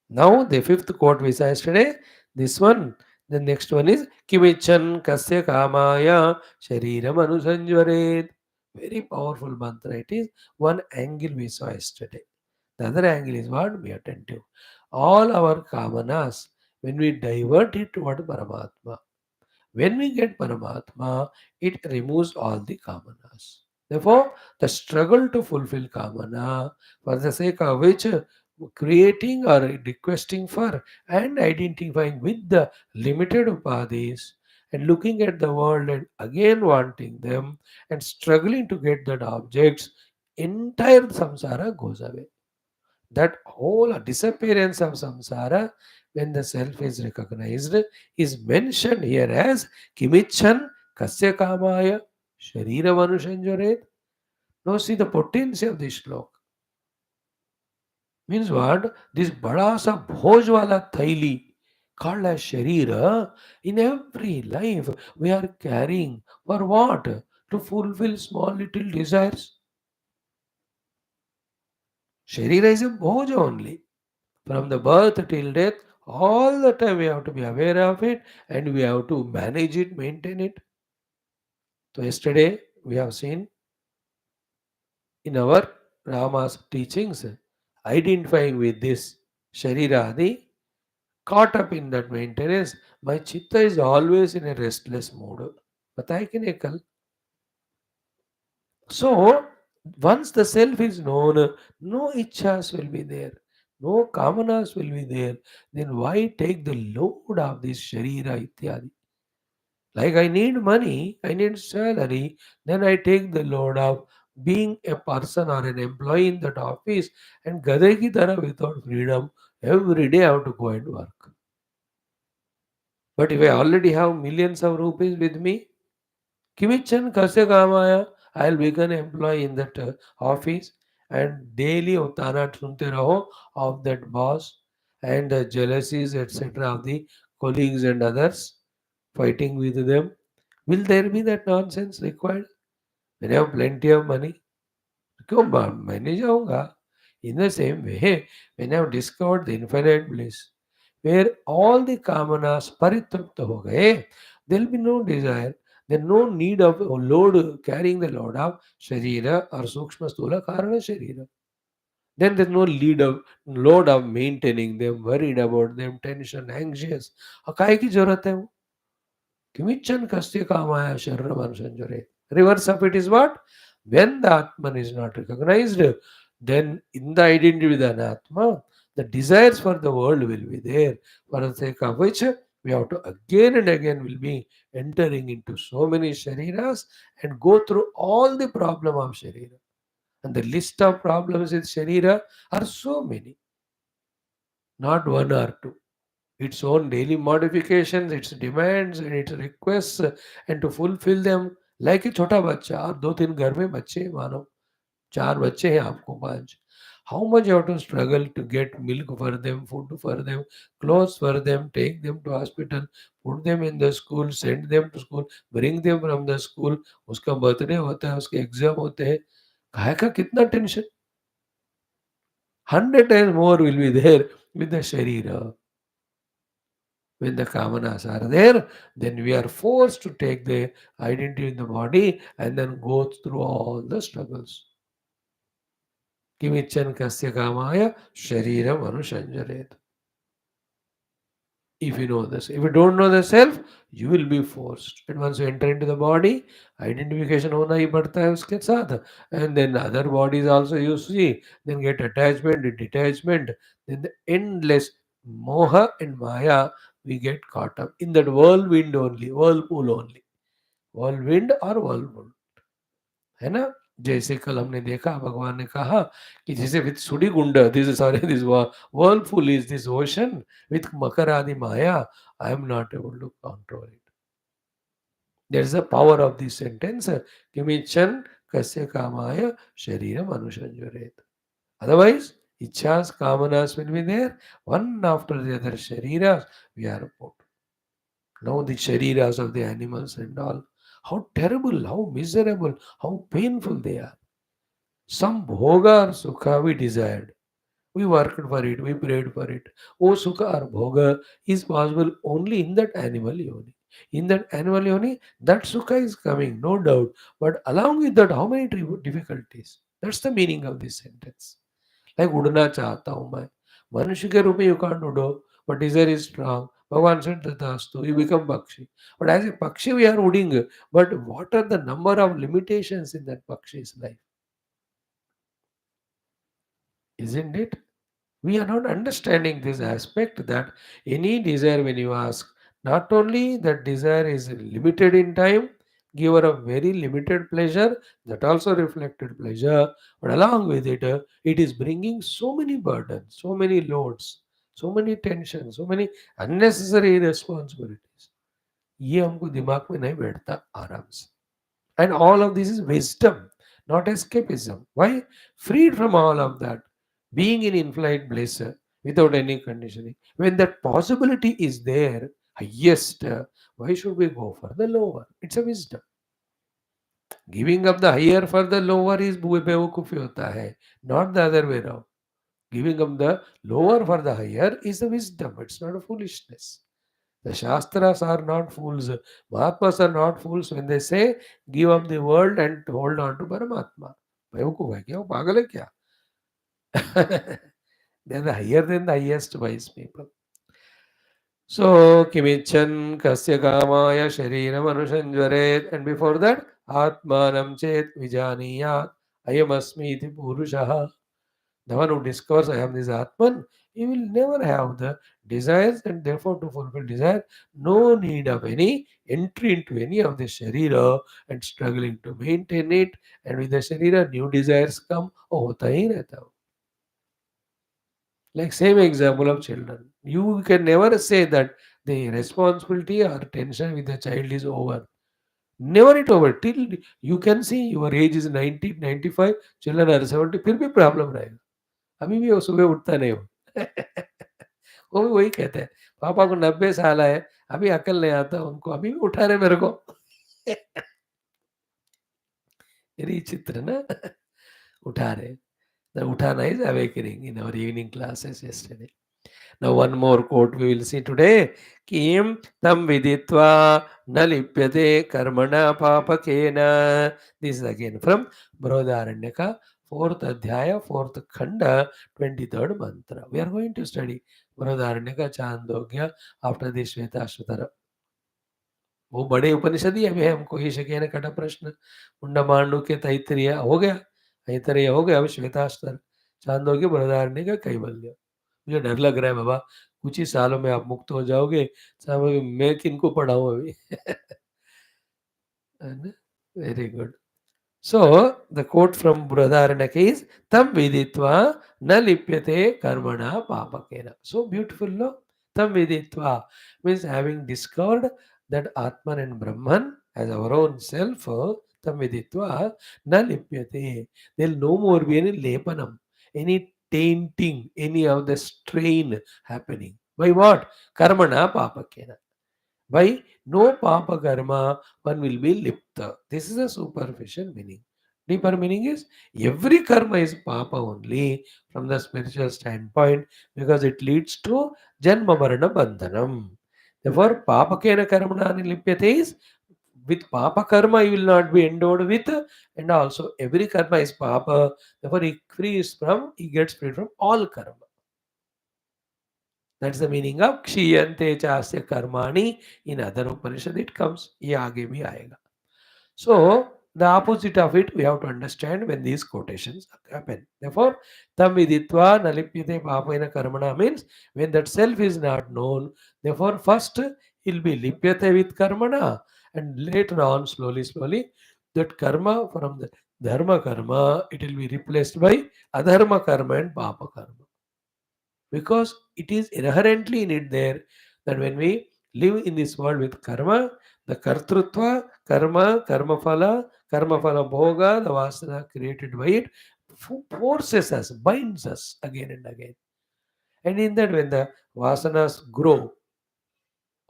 Now the fifth quote we saw yesterday, this one, the next one is Kimichan Kasya Kamaya Shariram Anusanjvaret. Very powerful mantra. It is one angle we saw yesterday. The other angle is what? Be attentive. All our kamanas, when we divert it toward Paramatma, when we get Paramatma, it removes all the kamanas. Therefore, the struggle to fulfill kamana, for the sake of which creating or requesting for and identifying with the limited upadhis and looking at the world and again wanting them and struggling to get that objects, entire samsara goes away. That whole disappearance of samsara, when the self is recognized, is mentioned here as Kimichan Kasya Kamaya Sharira Manushanjaret. Now see the potency of this slok. Means what? This bada sa bhoj wala thaili called as Sharira, in every life we are carrying for what? To fulfill small little desires. Sharira is a bhoj only. From the birth till death, all the time we have to be aware of it and we have to manage it, maintain it. So yesterday we have seen in our Rama's teachings, identifying with this Shariradi, caught up in that maintenance, my chitta is always in a restless mood. बताए कि नहीं कल? So, once the self is known, no ichhas will be there, no kamanas will be there. Then why take the load of this sharira ityadi? Like I need money, I need salary, then I take the load of being a person or an employee in that office and gadai ki tarah without freedom. Every day I have to go and work. But if I already have millions of rupees with me, Kimichan Kasya Kamaya, I'll become an employee in that office and daily utana sunte raho of that boss and the jealousies, etc. of the colleagues and others, fighting with them. Will there be that nonsense required? When you have plenty of money, क्यों मैंने जाऊंगा? In the same way, when I have discovered the infinite bliss, where all the kamanas paritrupta ho gaye, there will be no desire, there no need of load, carrying the load of sharira or sukshma stula karana sharira. Then there's no load of maintaining them, worried about them, tension, anxious. काय की जरूरत है वो? Kimichan Kastya Kamaya Sharravan Sanjare. Reverse of it is what? When the Atman is not recognized, then in the identity with an Atma, the desires for the world will be there, for the sake of which we have to again and again will be entering into so many shariras and go through all the problem of sharira. And the list of problems with sharira are so many, not one or two. Its own daily modifications, its demands and its requests, and to fulfill them like a छोटा बच्चा और दो तीन घर में बच्चे हैं मानो चार बच्चे हैं आपको पांच. How much you have to struggle to get milk for them, food for them, clothes for them, take them to hospital, put them in the school, send them to school, bring them from the school. उसका birthday होता है, उसके exam होते हैं. काहे का कितना tension? 100 times more will be there with the sharira. When the kamanas are there, then we are forced to take the identity in the body and then go through all the struggles. Kimichan kasya kamaya shariram anushanjaret. If you know this, if you don't know the self, you will be forced. And once you enter into the body, identification होना ही पड़ता है उसके साथ. And then other bodies also you see, then get attachment, detachment, then the endless moha and maya, we get caught up in that whirlwind only, whirlpool only. Whirlwind or whirlpool. है ना? जैसे कल हमने देखा भगवान ने कहा कि जैसे विथ सुडीगुंड this sorry this whirlpool is this ocean with makaradi maya, I am not able to control it. There is the power of this sentence. Kimichan kasya kamaya shariram anushanjaret. Otherwise, ichhas kamanas will be there, one after the other shariras we are put. Now the shariras of the animals and all, how terrible, how miserable, how painful they are. Some bhoga or sukha we desired. We worked for it, we prayed for it. Oh, sukha or bhoga is possible only in that animal yoni. In that animal yoni, that sukha is coming, no doubt. But along with that, how many difficulties? That's the meaning of this sentence. Like उड़ना चाहता हूँ मैं. मनुष्य के रूप में you can't उड़ो, but desire is strong. Bhagavan said Tathastu, you become Pakshi. But as a Pakshi we are udding. But what are the number of limitations in that Pakshi's life? Isn't it? We are not understanding this aspect that any desire when you ask, not only that desire is limited in time, give her a very limited pleasure, that also reflected pleasure, but along with it, it is bringing so many burdens, so many loads, so many tensions, so many unnecessary responsibilities. ये हमको दिमाग में नहीं बैठता आराम से. And all of this is wisdom, not escapism. Why? Freed from all of that, being in infinite bliss without any conditioning. When that possibility is there, highest, why should we go for the lower? It's a wisdom. Giving up the higher for the lower is बेवकूफ़ी होता है, not the other way around. Giving up the lower for the higher is a wisdom. It's not a foolishness. The Shastras are not fools. Mahatmas are not fools when they say give up the world and hold on to Paramatma. बेवकूफ है क्या? वो पागल है क्या? They are the higher than the highest wise people. So kimichan kasya kamaya shariram anushanjvaret, and before that atmanam chet vijaniyat ayamasmi iti purushaha. The one who discovers I am this Atman, he will never have the desires, and therefore to fulfill desire, no need of any entry into any of the Sharira and struggling to maintain it. And with the Sharira, new desires come. Oh, hota hi rehta ho. Like same example of children. You can never say that the responsibility or tension with the child is over. Never it over. Till you can see your age is 90, 95, children are 70, फिर भी problem रहेगा. अभी भी वो सुबह उठता नहीं हो. वो भी वही कहते हैं, पापा को 90 साल है, अभी अकल नहीं आता उनको, अभी भी उठा रहे मेरे को. वेरी चित्र ना. उठा रहे. The Uthana is awakening in our evening classes yesterday. Now one more quote we will see today. Kim tam viditva na lipyate karmana papakena. This is again from Barodaranyaka, 4th Adhyaya, 4th Khanda, 23rd mantra. We are going to study Barodaranyaka Chandogya after this Shwethashwathara. वो बड़े उपनिषद ही अभी हमको ही शके ने कटा प्रश्न मुंडा मांडू के तैतरीय हो गया, तैतरीय हो गया, अब श्वेताश्वर चांदोग्य बृहदारण्य का कैवल्य. मुझे डर लग रहा है बाबा, कुछ ही सालों में आप मुक्त हो जाओगे, साहब मैं किनको पढ़ाऊं अभी. Very good. So the quote from Brahadaranyaka is Tam viditva na lipyate karmana papakena. So beautiful, no? Tam viditva means having discovered that Atman and Brahman as our own self, tam viditva na lipyate. There will no more be any lepanam, any tainting, any of the strain happening. By what? Karmana papakena. By no papa karma, one will be lipta. This is a superficial meaning. Deeper meaning is every karma is papa only from the spiritual standpoint because it leads to janma marana bandhanam. Therefore, papa kena karmana lipyate is with papa karma you will not be endowed with, and also every karma is papa. Therefore, he gets free from all karma. That's the meaning of Kshiyante Chasya Karmani. In other Upanishad it comes. ये आगे भी आएगा. So the opposite of it we have to understand when these quotations happen. Therefore, tam viditva nalipyate papena karmana means when that self is not known. Therefore, first he'll be lipyate with karmana, and later on, slowly, that karma from the dharma karma it will be replaced by adharma karma and papa karma. Because it is inherently in it there that when we live in this world with karma, the kartrutva, karma phala bhoga, the vasana created by it, forces us, binds us again and again. And in that, when the vasanas grow,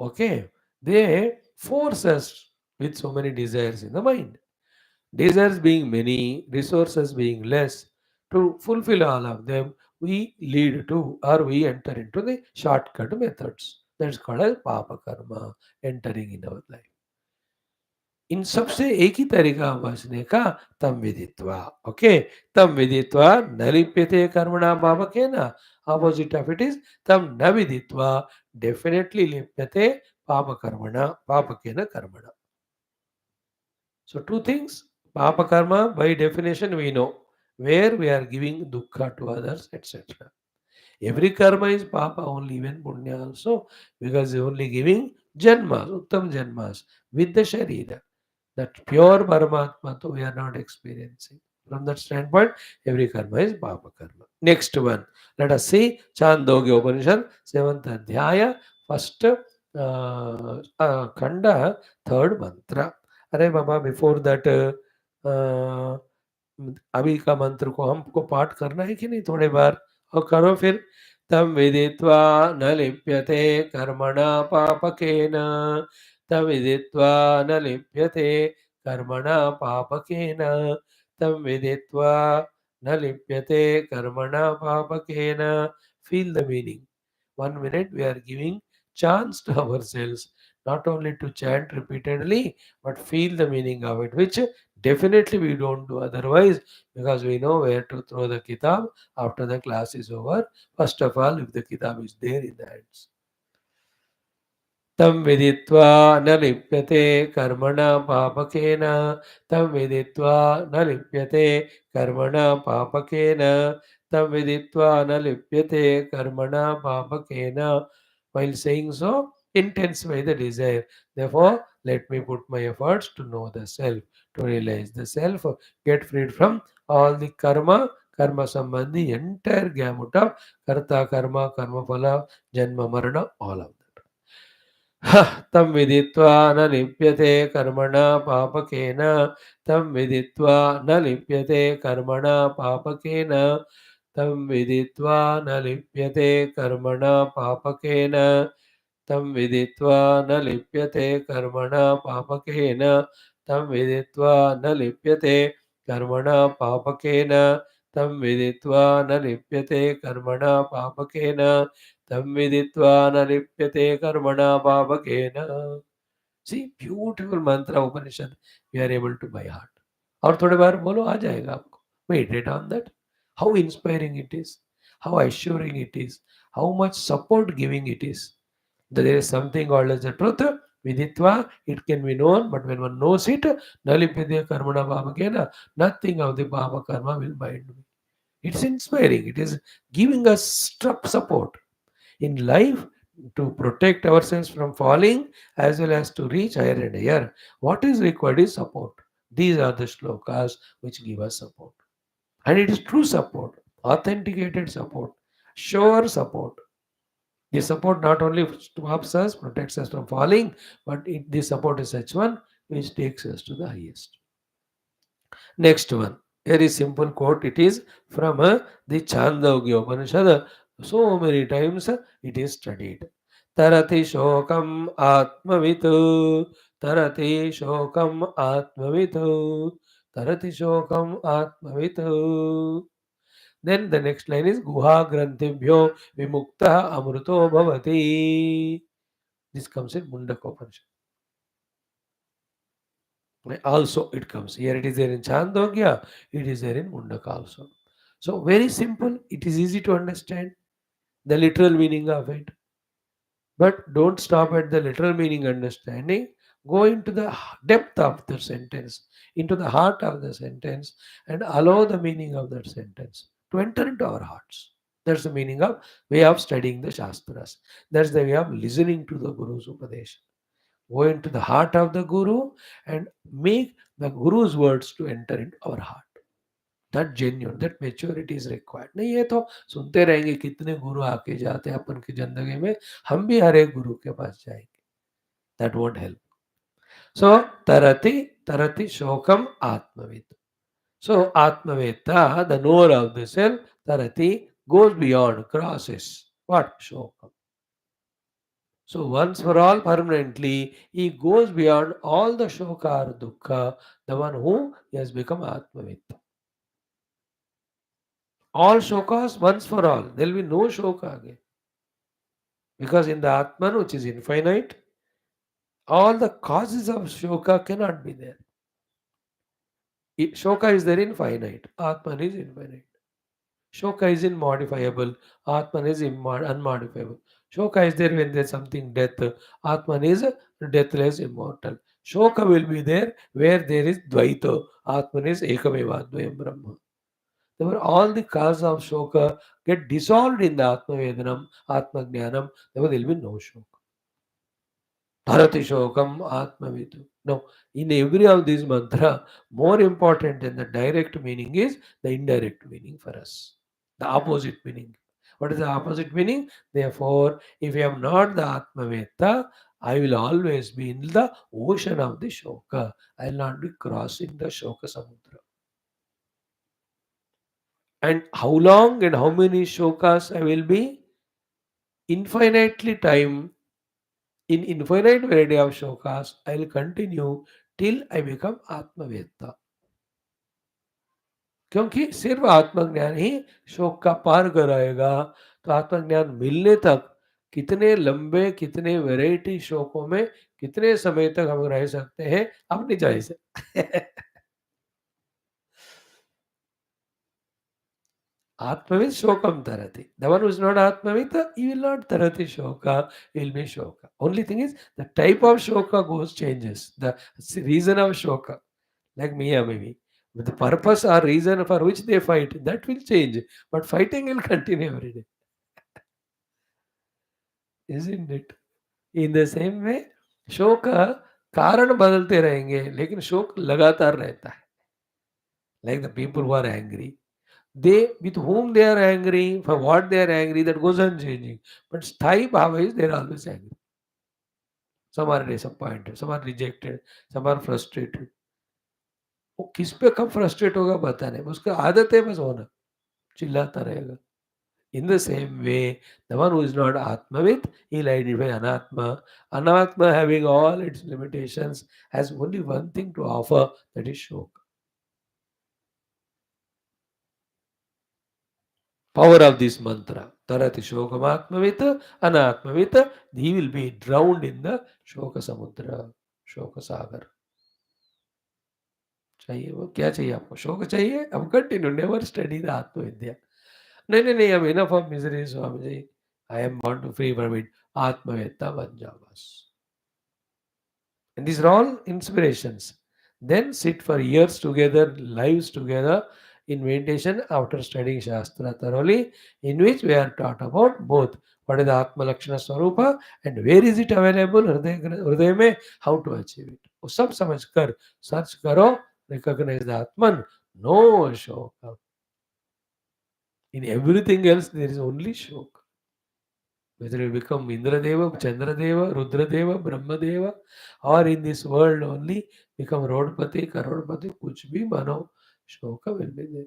okay, they force us with so many desires in the mind. Desires being many, resources being less, to fulfill all of them, we lead to or we enter into the shortcut methods. That's called as papa karma, entering in our life. इन सबसे एक ही तरीका बचने का तम विदित्वा. Okay, तम विदित्वा न लिप्यते कर्मणा पापकेन. Opposite of it is tam न विदित्वा definitely लिप्यते पाप कर्मणा पापकेन कर्मणा. So two things, papa karma by definition we know where we are giving dukkha to others, etc. Every karma is papa only, even punya also, because they only giving janmas, uttam janmas with the sharira. That pure Paramatma we are not experiencing. From that standpoint, every karma is Papa karma. Next one, let us see Chandogya Upanishad, 7th Adhyaya, first Khanda, third mantra. अरे बाबा before that अभी का मंत्र को हमको पाठ करना है कि नहीं थोड़े बार और करो फिर तम विदित्वा न लिप्यते कर्मणा पापकेन तम विदित्वा न लिप्यते कर्मणा पापकेन तम विदित्वा न लिप्यते कर्मणा पापकेन feel the meaning 1 minute we are giving chance to ourselves not only to chant repeatedly but feel the meaning of it, which definitely we don't do otherwise because we know where to throw the kitab after the class is over. First of all, if the kitab is there in the hands. तं विदित्वा न लिप्यते कर्मणा पापकेन तं विदित्वा न लिप्यते कर्मणा पापकेन तं विदित्वा न लिप्यते कर्मणा पापकेन. While saying so, intensify the desire. Therefore, let me put my efforts to know the self, to realize the self, get freed from all the karma sambandhi, entire gamut of karta, karma, karma phala, janma, marana, all of that. तं विदित्वा न लिप्यते कर्मणा पापकेन तं विदित्वा न लिप्यते कर्मणा पापकेन तं विदित्वा न लिप्यते कर्मणा पापकेन तं विदित्वा न लिप्यते कर्मणा पापकेन तं विदित्वा न लिप्यते कर्मणा पापकेन तं विदित्वा न लिप्यते कर्मणा पापकेन तं विदित्वा न लिप्यते कर्मणा पापकेन. See, beautiful mantra Upanishad we are able to by heart. और थोड़े बार बोलो आ जाएगा आपको. Meditate on that. How inspiring it is, how assuring it is, how much support giving it is. There is something called as the truth. Viditva, it can be known, but when one knows it, nalipidya karmana papakena, nothing of the papa karma will bind me. It's inspiring. It is giving us support in life to protect ourselves from falling as well as to reach higher and higher. What is required is support. These are the shlokas which give us support. And it is true support, authenticated support, sure support. The support not only stops us, protects us from falling, but the support is such one which takes us to the highest. Next one, very simple quote. It is from the Chandogya Upanishad. So many times it is studied. Tarati shokam atmavitu, tarati shokam atmavitu, tarati shokam atmavitu. Then the next line is Guha Grantibhyo Vimukta Amruto Bhavati. This comes in Mundaka Upanishad. Also, it comes here. It is there in Chandogya. It is there in Mundaka also. So very simple. It is easy to understand the literal meaning of it. But don't stop at the literal meaning understanding. Go into the depth of the sentence, into the heart of the sentence, and allow the meaning of that sentence to enter into our hearts. That's the meaning of way of studying the Shastras. That's the way of listening to the Guru's Upadesha. Go into the heart of the Guru and make the Guru's words to enter into our heart. That genuine, that maturity is required. नहीं ये तो सुनते रहेंगे कितने गुरु आके जाते हैं अपन की जिंदगी में, हम भी हर एक गुरु के पास जाएंगे. That won't help. So tarati shokam atmavit. So atmaveta, the knower of the self, tarati goes beyond, crosses what shokam. So once for all, permanently, he goes beyond all the shoka or dukkha, the one who has become Atmavit. All shokas once for all. There will be no shoka again. Because in the Atman, which is infinite, all the causes of shoka cannot be there. Shoka is there infinite. Atman is infinite. Shoka is unmodifiable. Atman is unmodifiable. Shoka is there when there is something death. Atman is deathless, immortal. Shoka will be there where there is Dvaita. Atman is Ekameva Dvayam Brahma. Therefore, all the causes of Shoka get dissolved in the Atma Vedanam, Atma Jnanam. Therefore, there will be no Shoka. Tarati Shokam Atmavitu. Now, in every of these mantra, more important than the direct meaning is the indirect meaning for us. The opposite meaning. What is the opposite meaning? Therefore, if I am not the Atmaveta, I will always be in the ocean of the Shoka. I will not be crossing the Shoka Samudra. And how long and how many Shokas I will be? Infinitely time, in infinite variety of shokas, I will continue till I become आत्मवेत्ता. क्योंकि सिर्फ आत्मज्ञान ही शोक का पार कराएगा. तो आत्मज्ञान मिलने तक कितने लंबे, कितने वैरायटी शोकों में कितने समय तक हम रह सकते हैं अपनी चॉइस है. Atmavit shokam tarati. The one who is not Atmavit, he will not tarati shoka, he will be shoka. Only thing is, the type of shoka goes changes. The reason of shoka, like Mia maybe. But the purpose or reason for which they fight, that will change. But fighting will continue every day. Isn't it? In the same way, शोक कारण बदलते रहेंगे लेकिन शोक लगातार रहता है. Like the people who are angry, they with whom they are angry, for what they are angry, that goes on changing. But sthayi bhava is they are always angry. Some are disappointed, some are rejected, some are frustrated. वो किस पे कब frustrate होगा पता नहीं, उसका आदत है बस होना, चिल्लाता रहेगा. In the same way, the one who is not Atmavit, he'll identify Anatma. Anatma, having all its limitations, has only one thing to offer, that is Shoka. Power of this mantra, Tarati Shokamatmavita, Anatmavita, he will be drowned in the Shoka Samudra, Shoka Sagar. चाहिए वो क्या चाहिए आपको? शोक चाहिए? अब continue, never study the आत्मविद्या. नहीं नहीं नहीं, अब enough of misery Swami ji, I am want to free from it. आत्मवेत्ता बन जाओ बस. And these are all inspirations. Then sit for years together, lives together in meditation after studying Shastra thoroughly, in which we are taught about both what is the Atma Lakshana Swarupa and where is it available, Hriday mein, how to achieve it. वो सब समझ कर search करो, recognize the Atman, no Shoka. In everything else there is only Shoka. Whether you become Indradeva, Chandradeva, Rudradeva, Brahmadeva, or in this world only become Rodpati, Karodpati, kuch bhi bano, Shoka will be there.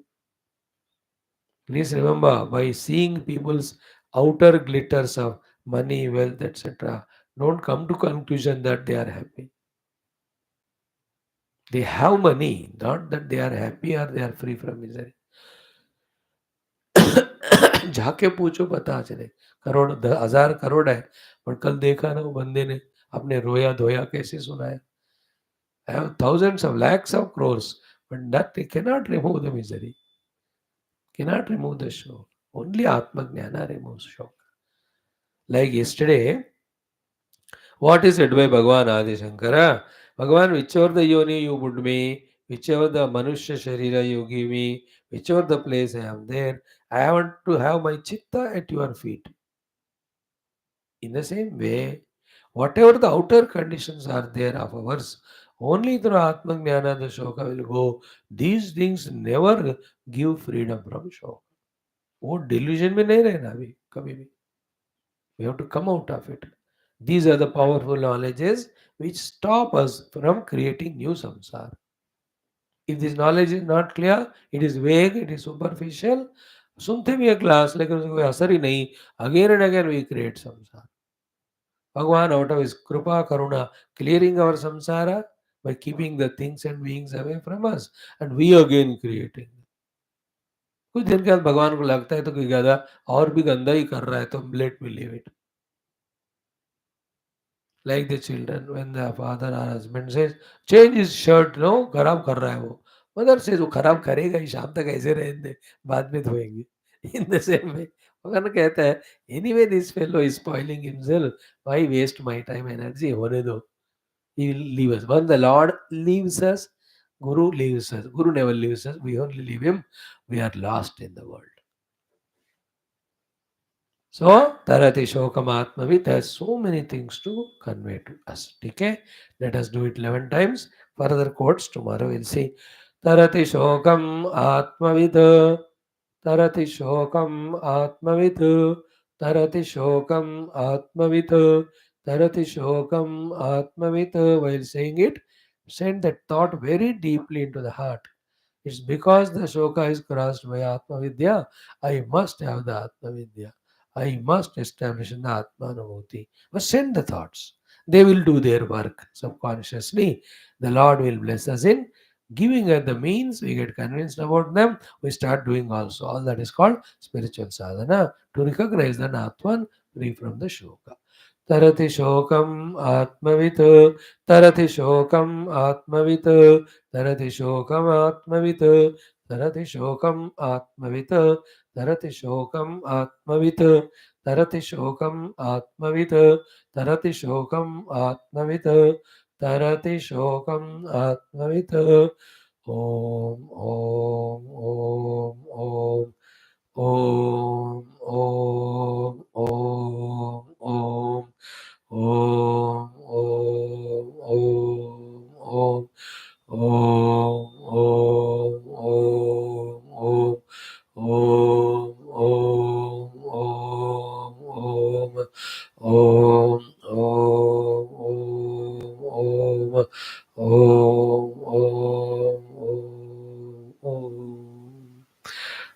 Please remember, by seeing people's outer glitters of money, wealth, etc., don't come to conclusion that they are happy. They have money, not that they are happy or they are free from misery. जाके पूछो पता चले. करोड़ 1000 करोड़ है, पर कल देखा ना वो बंदे ने अपने रोया धोया कैसे सुनाया. I have thousands of lakhs of crores, but that cannot remove the misery, cannot remove the shock. Only Atma Jnana removes shock. Like yesterday, what is said by Bhagawan Adi Shankara? Bhagavan, whichever the yoni you put me, whichever the Manushya Sharira you give me, whichever the place I am there, I want to have my chitta at your feet. In the same way, whatever the outer conditions are there of ours, only through Atma Jnana the Shoka will go. These things never give freedom from Shoka. वो delusion में नहीं रहना अभी कभी भी. We have to come out of it. These are the powerful knowledges which stop us from creating new samsara. If this knowledge is not clear, it is vague, it is superficial. सुनते भी है class लेकिन उसका कोई असर ही नहीं. Again and again we create samsara. Bhagavan, out of his Krupa Karuna, clearing our samsara by keeping the things and beings away from us, and we again creating. कुछ दिन के बाद भगवान को लगता है तो कोई गधा और भी गंदा ही कर रहा है, तो let me leave it. Like the children, when the father or husband says, change his shirt, no, खराब कर रहा है वो. Mother says, वो खराब करेगा ही, शाम तक ऐसे रहने दे, बाद में धोएंगे. In the same way, भगवान कहता है, anyway this fellow is spoiling himself, why waste my time energy, होने दो. He will leave us. When the Lord leaves us, Guru leaves us. Guru never leaves us. We only leave him. We are lost in the world. So, Tarati Shokam Atmavit has so many things to convey to us. Okay? Let us do it 11 times. Further quotes tomorrow we'll see. Tarati Shokam Atmavit. Tarati Shokam Atmavit. Tarati Shokam Atmavit. Tarati Shokam Atmavit. While saying it, send that thought very deeply into the heart. It's because the Shoka is crossed by Atma Vidya. I must have the Atma Vidya. I must establish the Atma Anubhuti. But send the thoughts. They will do their work subconsciously. The Lord will bless us in giving us the means. We get convinced about them. We start doing also. All that is called spiritual sadhana to recognize the Atman free from the Shoka. तरति शोकम् आत्मवित् तरति शोकम् आत्मवित् तरति शोकम् आत्मवित् तरति शोकम् आत्मवित् तरति शोकम् आत्मवित् तरति शोकम् आत्मवित् तरति शोकम् आत्मवित् तरति शोकम् आत्मवित् Om Om Om Om Om Om Om Om, Om, Om, Om, Om, Om, Om, Om, Om, Om, Om, Om, Om.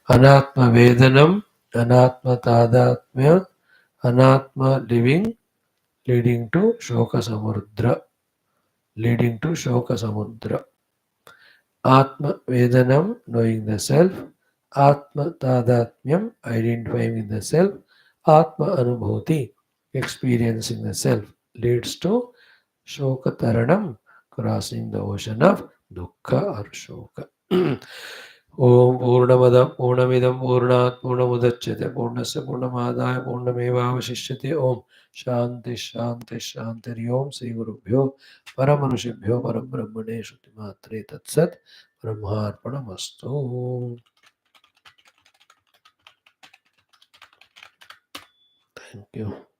Anatma Vedanam, Anatma Tadatmya, Anatma living, leading to Shoka Samudra, leading to Shoka Samudra. Atma Vedanam, knowing the self. Atma Tadatmyam, identifying with the self. Atma Anubhuti, experiencing the self, leads to Shoka Taranam, crossing the ocean of Dukkha or Shoka. Om Purnamada Purnamidam Purnat Purnamudachyate Purnasya Purnamadaya Purnamevavashishyate Om Shanti Shanti Shanti Om Sri Gurubhyo Paramanushibhyo Parabrahmane Shruti Matre Tatsat Brahmarpanamastu. Thank you.